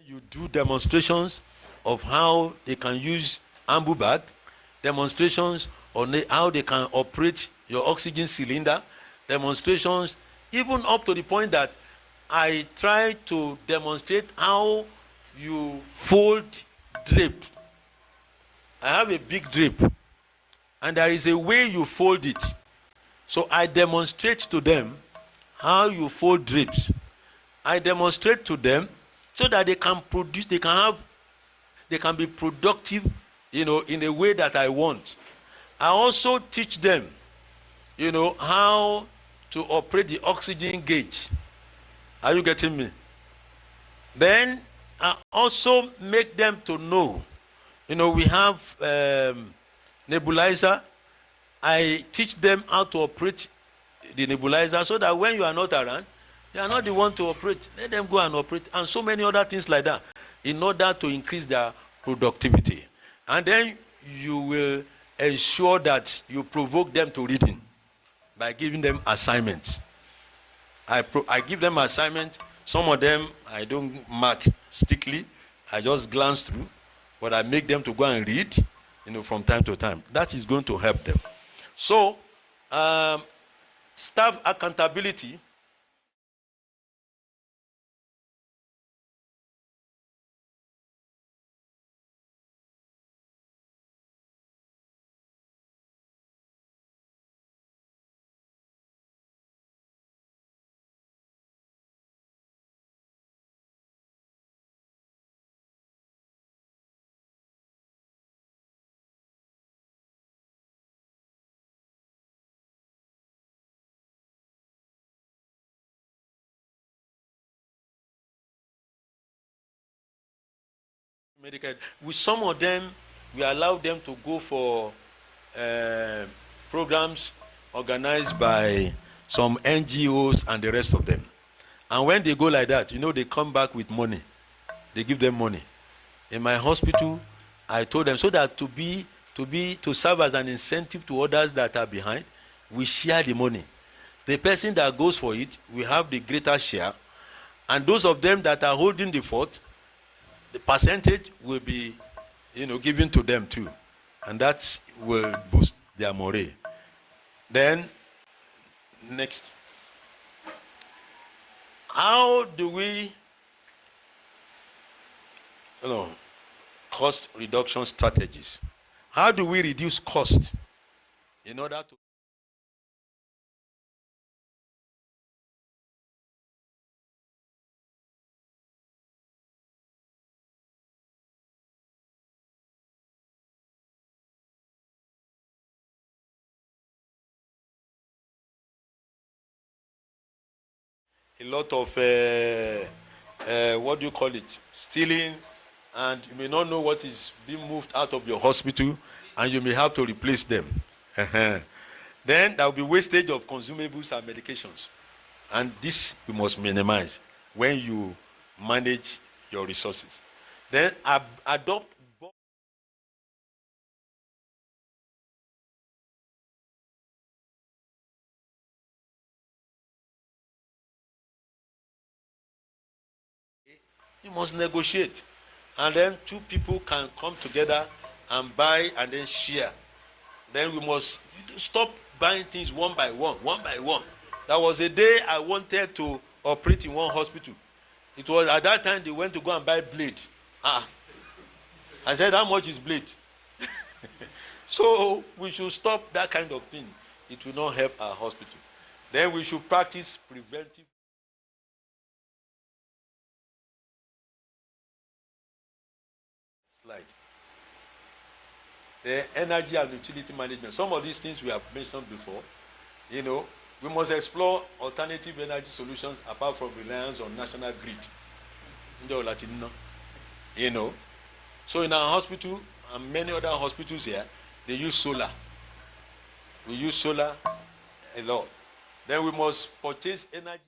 [SPEAKER 4] You do demonstrations of how they can use ambu bag, demonstrations on how they can operate your oxygen cylinder, demonstrations even up to the point that I try to demonstrate how you fold drape. I have a big drape and there is a way you fold it. So I demonstrate to them how you fold drapes. I demonstrate to them so that they can produce, they can be productive, in a way that I want. I also teach them, how to operate the oxygen gauge. Are you getting me? Then I also make them to know, we have nebulizer. I teach them how to operate the nebulizer so that when you are not around, you are not the one to operate. Let them go and operate, and so many other things like that, in order to increase their productivity. And then you will ensure that you provoke them to reading by giving them assignments. I give them assignments. Some of them I don't mark strictly. I just glance through, but I make them to go and read, from time to time. That is going to help them. So, staff accountability. Medical. With some of them, we allow them to go for programs organized by some NGOs and the rest of them. And when they go like that, they come back with money. They give them money. In my hospital, I told them so that to serve as an incentive to others that are behind, we share the money. The person that goes for it, we have the greater share, and those of them that are holding the fort, the percentage will be, given to them too, and that will boost their morale. Then, next, how do we, cost reduction strategies? How do we reduce cost in order to a lot of what do you call it, stealing, and you may not know what is being moved out of your hospital, and you may have to replace them. Then there will be wastage of consumables and medications, and this you must minimize when you manage your resources. Then adopt You must negotiate. And then two people can come together and buy and then share. Then we must stop buying things one by one, one by one. There was a day I wanted to operate in one hospital. It was at that time they went to go and buy blade. I said, how much is blade? So we should stop that kind of thing. It will not help our hospital. Then we should practice preventive. Slide. The energy and utility management. Some of these things we have mentioned before. We must explore alternative energy solutions apart from reliance on national grid. So in our hospital and many other hospitals here, they use solar. We use solar a lot. Then we must purchase energy.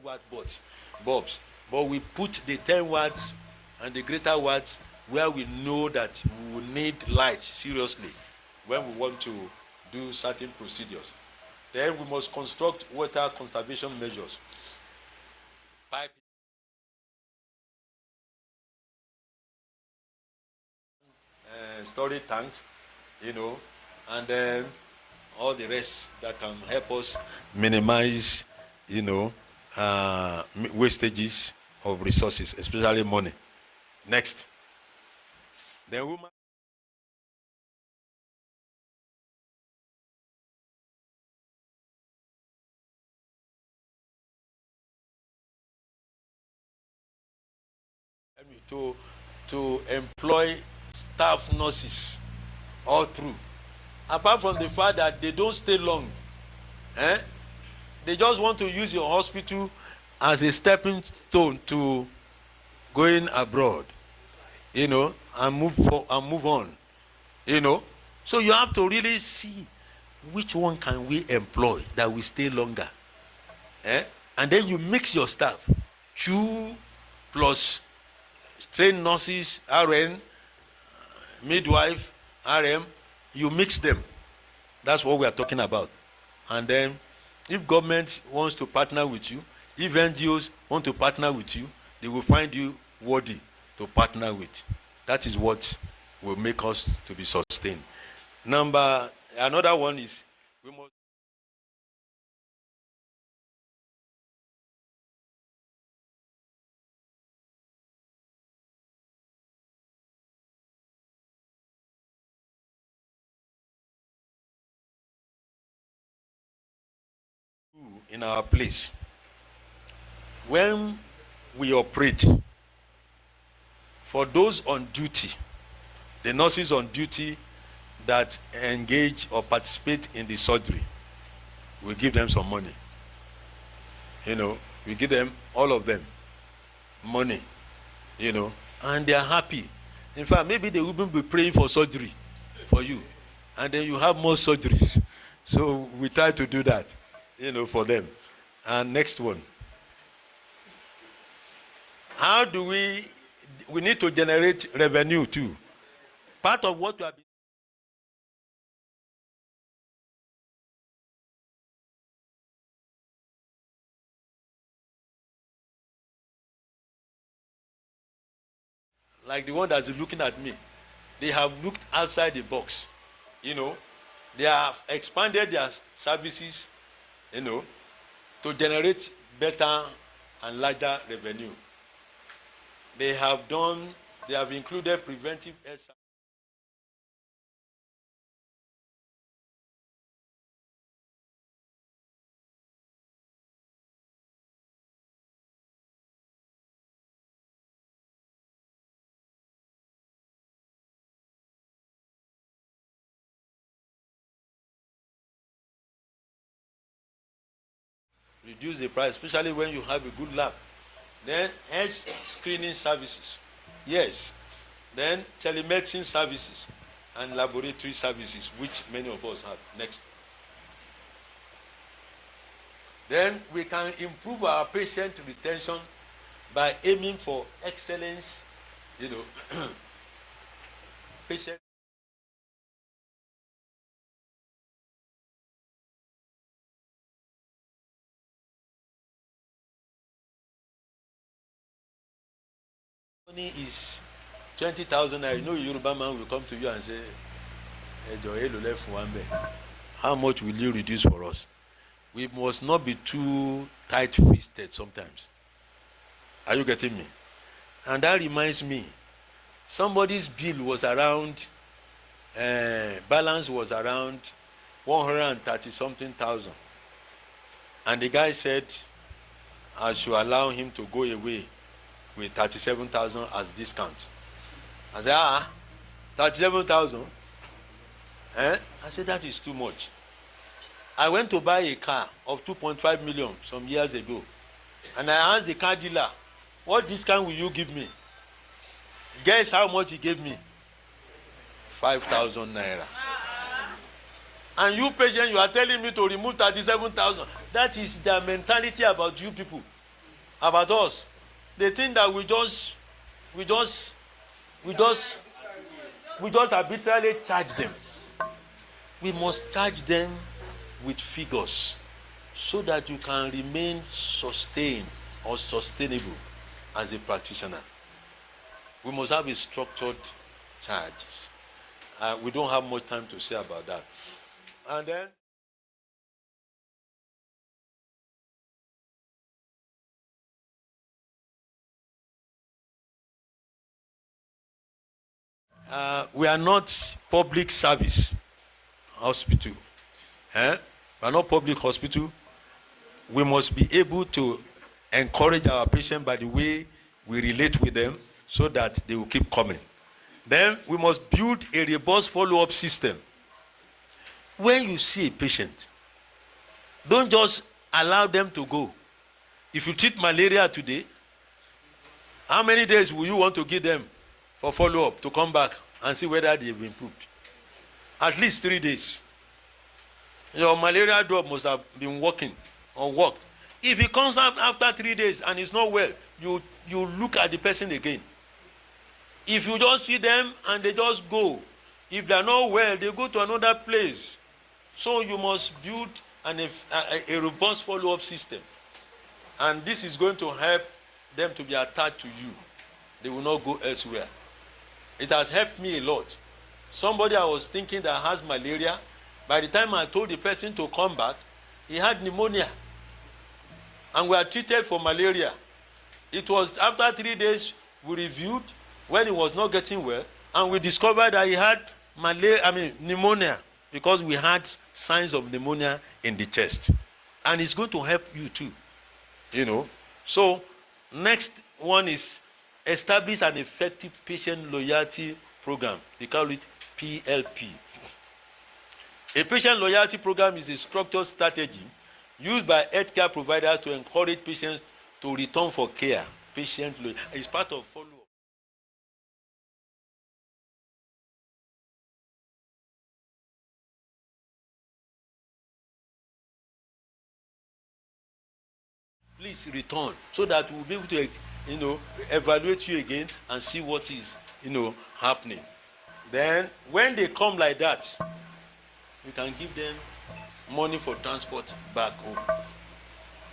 [SPEAKER 4] 5-watt bulbs, but we put the 10 watts and the greater watts where we know that we will need light seriously when we want to do certain procedures. Then we must construct water conservation measures. Pipe storage tanks, and then all the rest that can help us minimize, wastages of resources, especially money. Next. Then woman. To employ staff nurses all through. Apart from the fact that they don't stay long. They just want to use your hospital as a stepping stone to going abroad, and move on, So you have to really see which one can we employ that will stay longer, and then you mix your staff, 2 plus trained nurses, RN, midwife, RM, you mix them. That's what we are talking about. And then if government wants to partner with you, if NGOs want to partner with you, they will find you worthy to partner with. That is what will make us to be sustained. Another one is we must in our place. When we operate, for those on duty, the nurses on duty that engage or participate in the surgery, we give them some money. We give them, all of them, money, and they are happy. In fact, maybe they will even be praying for surgery for you, and then you have more surgeries. So we try to do that, for them. And next one. How do we need to generate revenue too. Part of what we have been like the one that's looking at me, they have looked outside the box. They have expanded their services, to generate better and larger revenue. They have included preventive health. Reduce the price, especially when you have a good lab. Then health screening services. Yes. Then telemedicine services and laboratory services, which many of us have. Next. Then we can improve our patient retention by aiming for excellence, patient Money is 20,000 naira. You know, Yoruba man will come to you and say, how much will you reduce for us? We must not be too tight-fisted sometimes. Are you getting me? And that reminds me, somebody's bill was around, balance was around 130 something thousand. And the guy said, I should allow him to go away with 37,000 as discount. I said, 37,000? I said, that is too much. I went to buy a car of 2.5 million some years ago. And I asked the car dealer, what discount will you give me? Guess how much he gave me? 5,000 naira. And you patient, you are telling me to remove 37,000. That is their mentality about you people, about us. They think that we just arbitrarily charge them. We must charge them with figures so that you can remain sustained or sustainable as a practitioner. We must have a structured charge. We don't have much time to say about that. And then we are not public service hospital. We are not public hospital. We must be able to encourage our patients by the way we relate with them so that they will keep coming. Then we must build a robust follow-up system. When you see a patient, don't just allow them to go. If you treat malaria today, how many days will you want to give them for follow-up to come back and see whether they've improved? At least 3 days. Your malaria drug must have been working or worked. If it comes out after 3 days and it's not well, you look at the person again. If you just see them and they just go, if they are not well, they go to another place. So you must build a robust follow-up system. And this is going to help them to be attached to you. They will not go elsewhere. It has helped me a lot. Somebody I was thinking that has malaria, by the time I told the person to come back, he had pneumonia. And we are treated for malaria. It was after 3 days we reviewed when he was not getting well, and we discovered that he had pneumonia, because we had signs of pneumonia in the chest. And it's going to help you too. So next one is establish an effective patient loyalty program. They call it PLP. A patient loyalty program is a structured strategy used by healthcare providers to encourage patients to return for care. Patient loyalty is part of follow-up. Please return so that we'll be able to evaluate you again and see what is happening. Then when they come like that, we can give them money for transport back home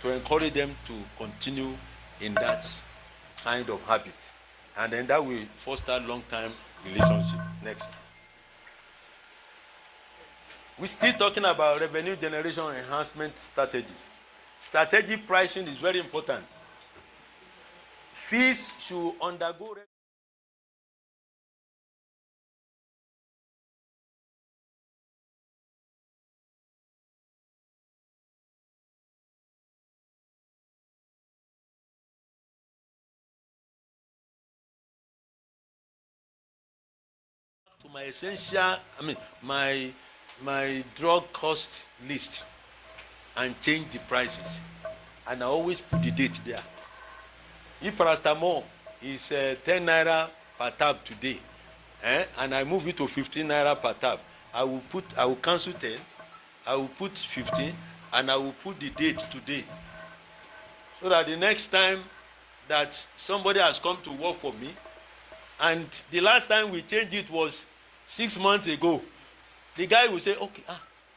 [SPEAKER 4] to encourage them to continue in that kind of habit, and then that will foster long-term relationship. Next, we're still talking about revenue generation enhancement strategies. Strategic pricing is very important. Fees should undergo to my essential, my drug cost list and change the prices. And I always put the date there. If paracetamol is 10 naira per tab today, and I move it to 15 naira per tab, I will cancel 10, I will put 15, and I will put the date today. So that the next time that somebody has come to work for me, and the last time we changed it was 6 months ago, the guy will say, okay,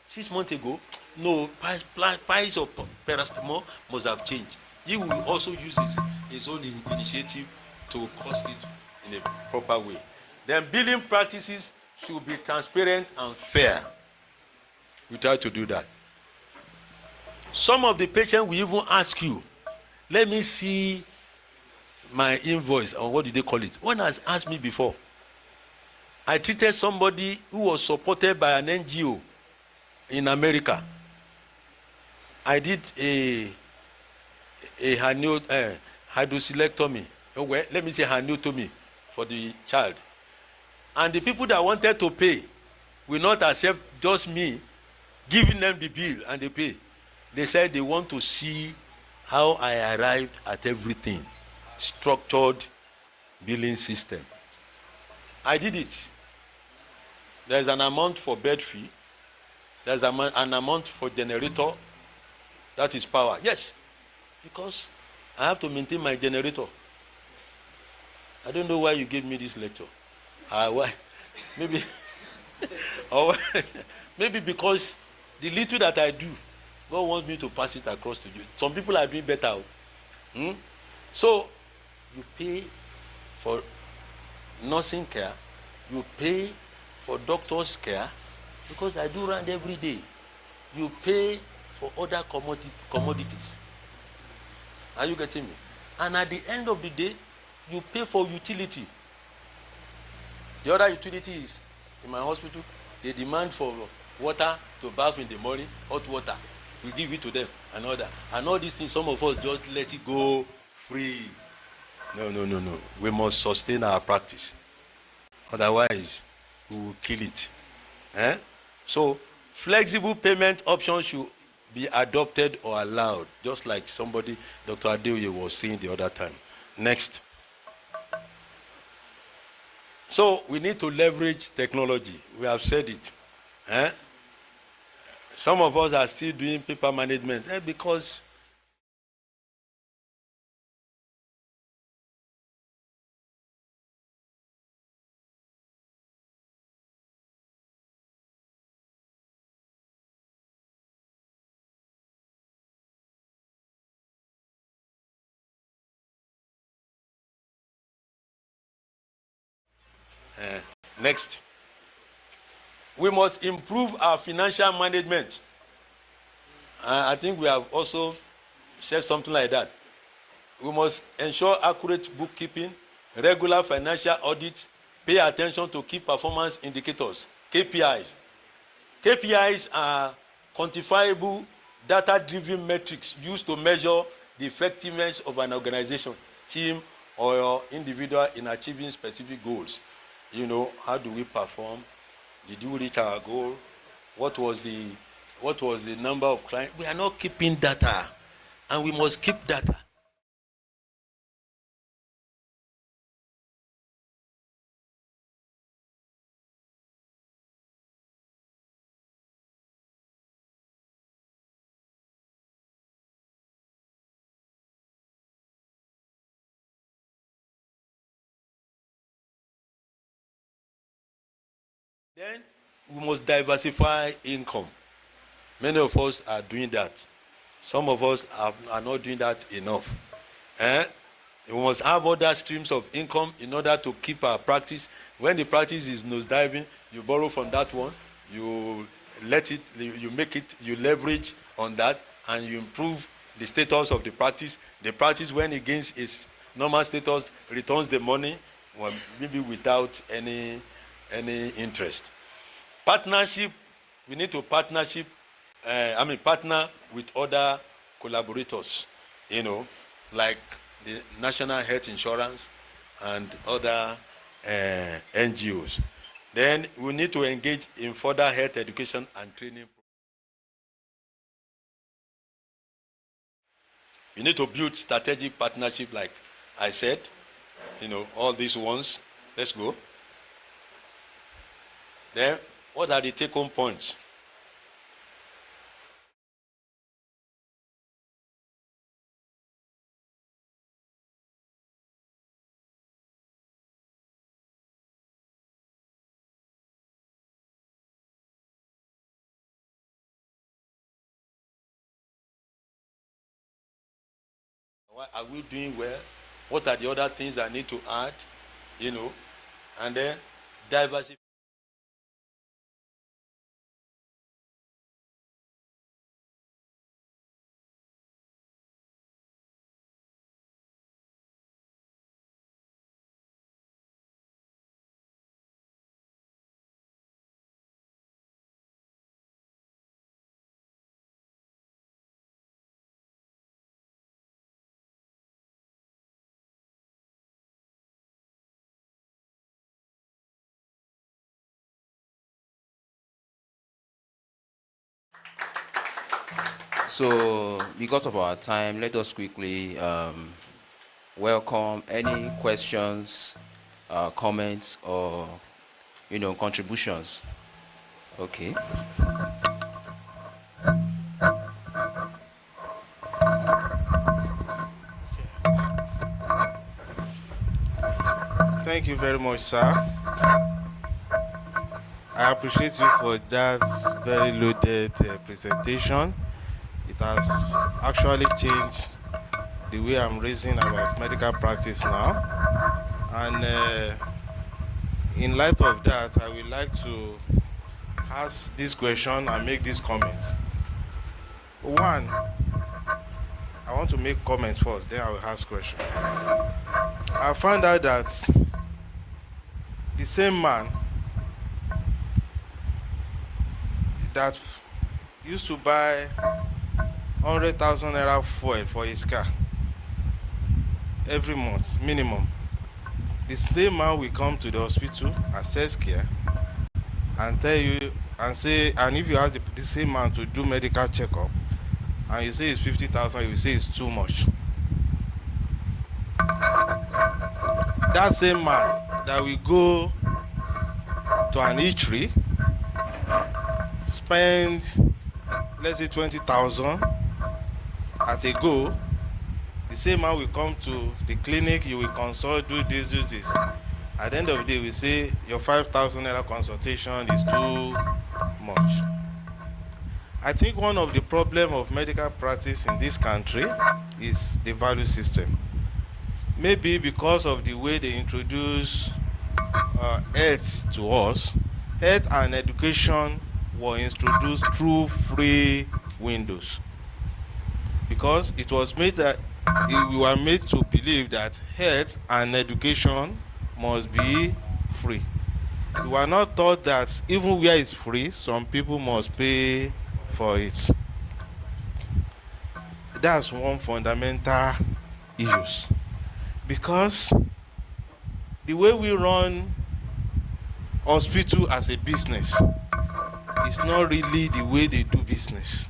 [SPEAKER 4] 6 months ago, no, price of paracetamol must have changed. He will also use his own initiative to cost it in a proper way. Then billing practices should be transparent and fair. We try to do that. Some of the patients will even ask you, let me see my invoice, or what do they call it? One has asked me before. I treated somebody who was supported by an NGO in America. I did a hydrocelectomy. Oh, well, let me say herniatomy for the child. And the people that wanted to pay will not accept just me giving them the bill and they pay. They said they want to see how I arrived at everything. Structured billing system. I did it. There's an amount for bed fee. There's an amount for generator. That is power. Yes, because I have to maintain my generator. I don't know why you gave me this lecture. Why? Maybe, or maybe because the little that I do, God wants me to pass it across to you. Some people are doing better. So you pay for nursing care, you pay for doctor's care, because I do round every day. You pay for other commodities. Are you getting me? And at the end of the day, you pay for utility. The other utility is, in my hospital, they demand for water to bath in the morning, hot water. We give it to them and all that. And all these things, some of us just let it go free. No. We must sustain our practice. Otherwise, we will kill it. So, flexible payment options should be adopted or allowed, just like somebody, Dr. Adeoye, was saying the other time. Next. So, we need to leverage technology. We have said it. Some of us are still doing paper management because next. We must improve our financial management. I think we have also said something like that. We must ensure accurate bookkeeping, regular financial audits, pay attention to key performance indicators, KPIs. KPIs are quantifiable, data-driven metrics used to measure the effectiveness of an organization, team, or individual in achieving specific goals. How do we perform? Did you reach our goal? What was the number of clients? We are not keeping data, and we must keep data. Then we must diversify income. Many of us are doing that. Some of us are not doing that enough. We must have other streams of income in order to keep our practice. When the practice is nosediving, you borrow from that one, you you leverage on that, and you improve the status of the practice. The practice, when it gains its normal status, returns the money, maybe without any interest. Partnership, we need to partner with other collaborators, like the National Health Insurance and other NGOs. Then we need to engage in further health education and training. You need to build strategic partnership, like I said, all these ones. Let's go. Then, what are the take-home points? Why are we doing well? What are the other things I need to add? And then diversify.
[SPEAKER 3] So, because of our time, let us quickly welcome any questions, comments, or contributions. Okay.
[SPEAKER 2] Thank you very much, sir. I appreciate you for that very loaded presentation. It has actually changed the way I'm reasoning about medical practice now. And in light of that, I would like to ask this question and make this comment. One, I want to make comments first, then I will ask question. I found out that the same man that used to buy 100,000 naira fuel for his car every month minimum, the same man will come to the hospital, assess care, and tell you and say, and if you ask the same man to do medical checkup and you say it's 50,000, he will say it's too much. That same man that will go to an eatery, spend let's say 20,000 at a go, the same man will come to the clinic, you will consult, do this. At the end of the day, we say your 5,000 naira consultation is too much. I think one of the problem of medical practice in this country is the value system. Maybe because of the way they introduce health to us, health and education were introduced through free windows. Because it was made that we were made to believe that health and education must be free. We were not taught that even where it's free, some people must pay for it. That's one fundamental issue. Because the way we run hospital as a business is not really the way they do business.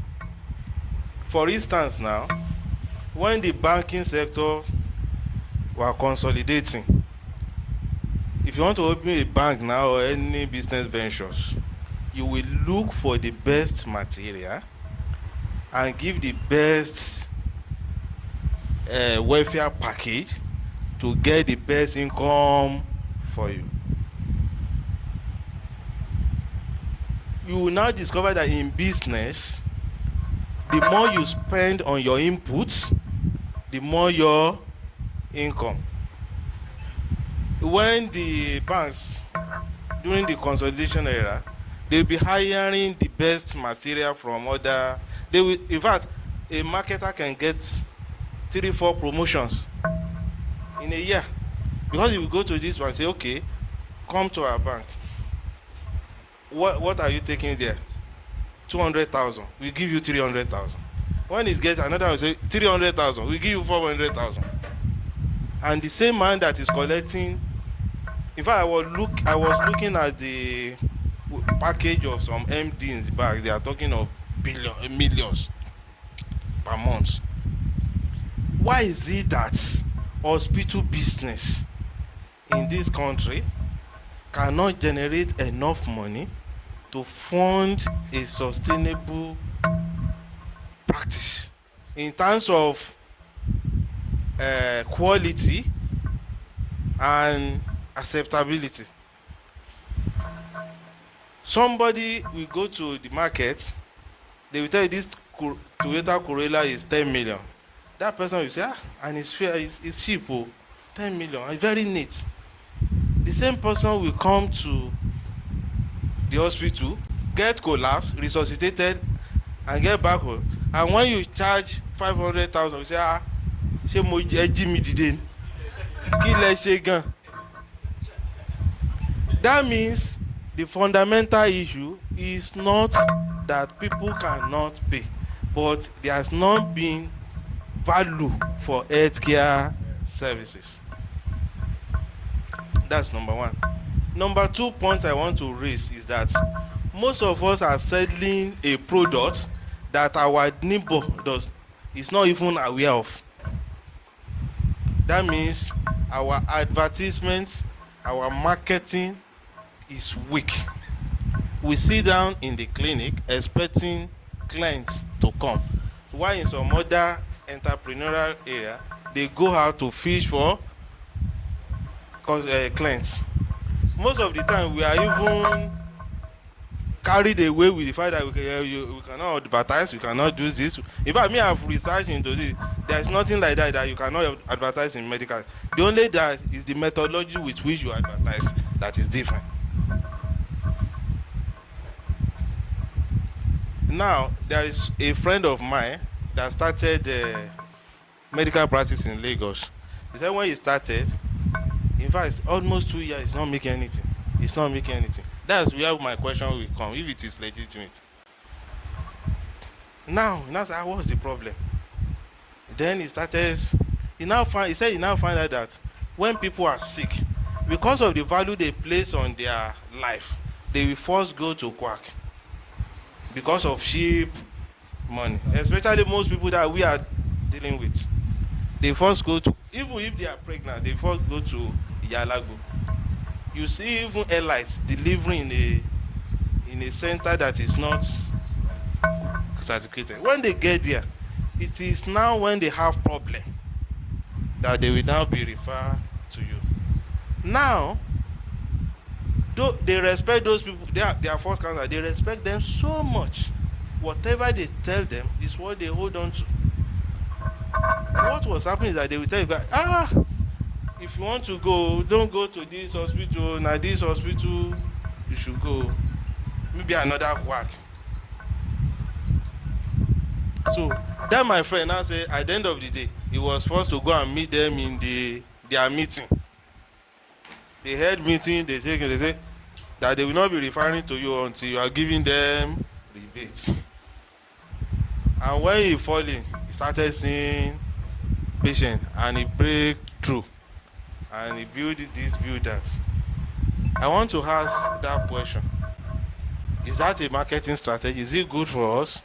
[SPEAKER 2] For instance now, when the banking sector were consolidating, if you want to open a bank now or any business ventures, you will look for the best material and give the best welfare package to get the best income for you. You will now discover that in business, the more you spend on your inputs, the more your income. When the banks, during the consolidation era, they'll be hiring the best material from other. They will, in fact, a marketer can get 3-4 promotions in a year, because you will go to this one and say, okay, come to our bank. What are you taking there? 200,000. We give you 300,000. When it gets another, we say 300,000. We give you 400,000. And the same man that is collecting. In fact, I was looking at the package of some MD in the back. They are talking of millions per month. Why is it that hospital business in this country cannot generate enough money to fund a sustainable practice in terms of quality and acceptability? Somebody will go to the market, they will tell you this Toyota Corolla is 10 million. That person will say, and it's fair, it's cheap. 10 million, very neat. The same person will come to the hospital, get collapsed, resuscitated, and get back home. And when you charge 500,000, you say, ṣé mo jí mi dìde ni? Kí lẹ ṣe gan? That means the fundamental issue is not that people cannot pay, but there has not been value for healthcare services. That's number one. Number 2 point I want to raise is that most of us are selling a product that our neighbor is not even aware of. That means our advertisements, our marketing is weak. We sit down in the clinic expecting clients to come, while in some other entrepreneurial area they go out to fish for clients. Most of the time we are even carried away with the fact that we cannot advertise, we cannot do this. In fact, me, I've researched into this. There is nothing like that you cannot advertise in medical. The only that is the methodology with which you advertise that is different. Now, there is a friend of mine that started medical practice in Lagos. He said when he started, in fact, almost 2 years, it's not making anything. It's not making anything. That's where my question will come, if it is legitimate. Now say, what's the problem? Then he started, he said he now find out that when people are sick, because of the value they place on their life, they will first go to quack because of cheap money. Especially most people that we are dealing with, they first go to, even if they are pregnant, they first go to Yalago. You see even airlines delivering in a center that is not certificated. When they get there, it is now when they have problem that they will now be referred to you. Now, though they respect those people, they are first counselor, they respect them so much. Whatever they tell them is what they hold on to. What was happening is that they will tell you, if you want to go, don't go to this hospital. Now this hospital, you should go. Maybe another quack. So that my friend now say, at the end of the day, he was forced to go and meet them in their meeting. They had meeting. They say that they will not be referring to you until you are giving them rebates. And when he fall in, he started seeing patient and he break through. And he build this, build that. I want to ask that question. Is that a marketing strategy? Is it good for us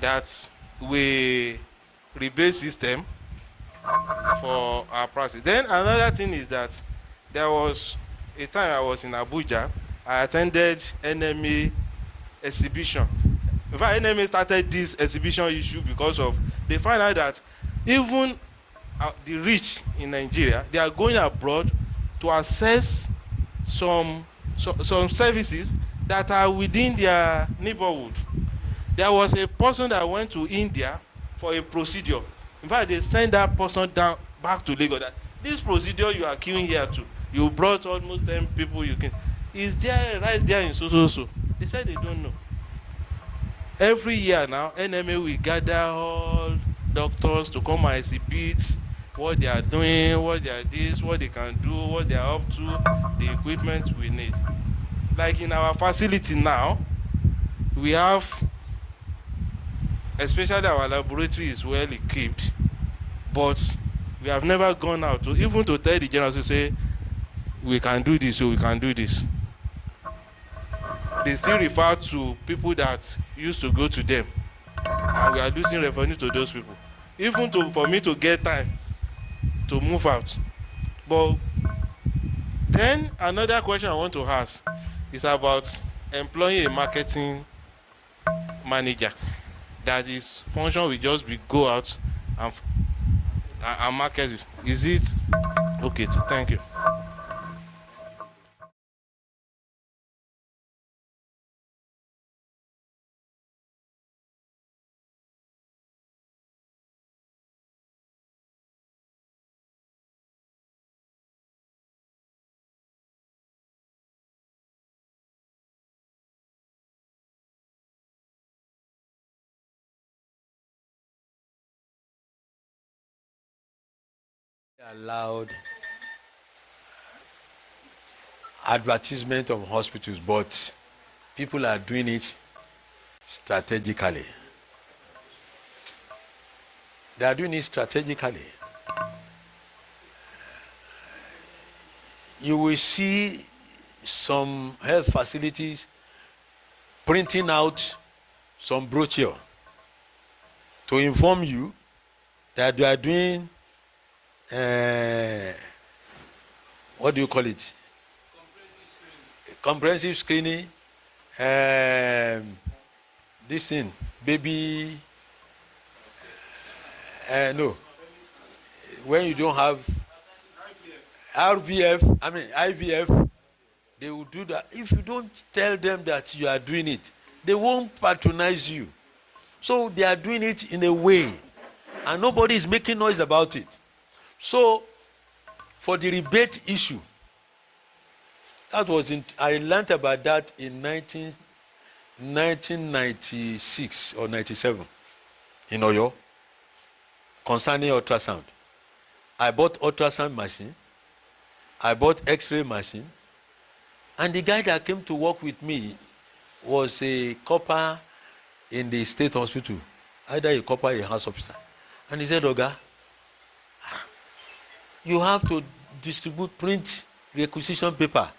[SPEAKER 2] that we rebate system for our practice? Then another thing is that there was a time I was in Abuja. I attended NMA exhibition. In fact, NMA started this exhibition issue because of, they find out that even the rich in Nigeria, they are going abroad to access some services that are within their neighborhood. There was a person that went to India for a procedure. In fact, they sent that person down back to Lagos. That this procedure you are queuing here to, you brought almost 10 people. You can, is there right there in so. They said they don't know. Every year now, NMA will gather all doctors to come and exhibit what they are doing, what they are this, what they can do, what they are up to, the equipment we need. Like in our facility now, we have, especially our laboratory is well equipped, but we have never gone out to even to tell the generals to say we can do this, so we can do this. They still refer to people that used to go to them, and we are losing revenue to those people. Even for me to get time to move out. But then another question I want to ask is about employing a marketing manager that his function will just be go out and market. Is it okay? Thank you.
[SPEAKER 4] allowed advertisement of hospitals, but people are doing it strategically. They are doing it strategically. You will see some health facilities printing out some brochure to inform you that they are doing what do you call it? Comprehensive screening. This thing, baby. No, when you don't have RVF, I mean IVF, they will do that. If you don't tell them that you are doing it, they won't patronize you. So they are doing it in a way, and nobody is making noise about it. So for the rebate issue, that was I learned about that in 1996 or 97 in Oyo concerning ultrasound. I bought ultrasound machine, I bought x-ray machine, and the guy that came to work with me was a copper in the state hospital, either a copper or a house officer. And he said, Oga, you have to distribute print requisition paper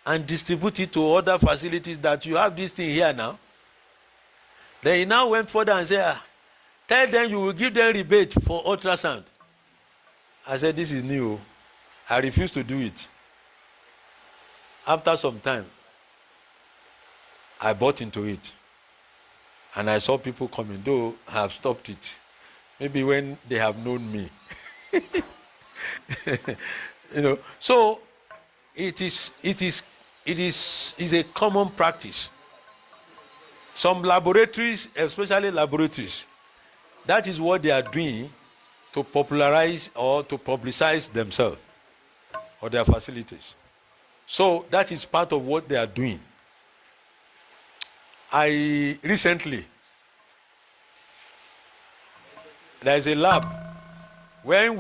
[SPEAKER 4] and distribute it to other facilities that you have this thing here now. Then he now went further and said, tell them you will give them rebate for ultrasound. I said, this is new. I refuse to do it. After some time, I bought into it. And I saw people coming, though I have stopped it. Maybe when they have known me. So it is a common practice. Some laboratories, especially laboratories, that is what they are doing to popularize or to publicize themselves or their facilities. So that is part of what they are doing. Recently, there is a lab when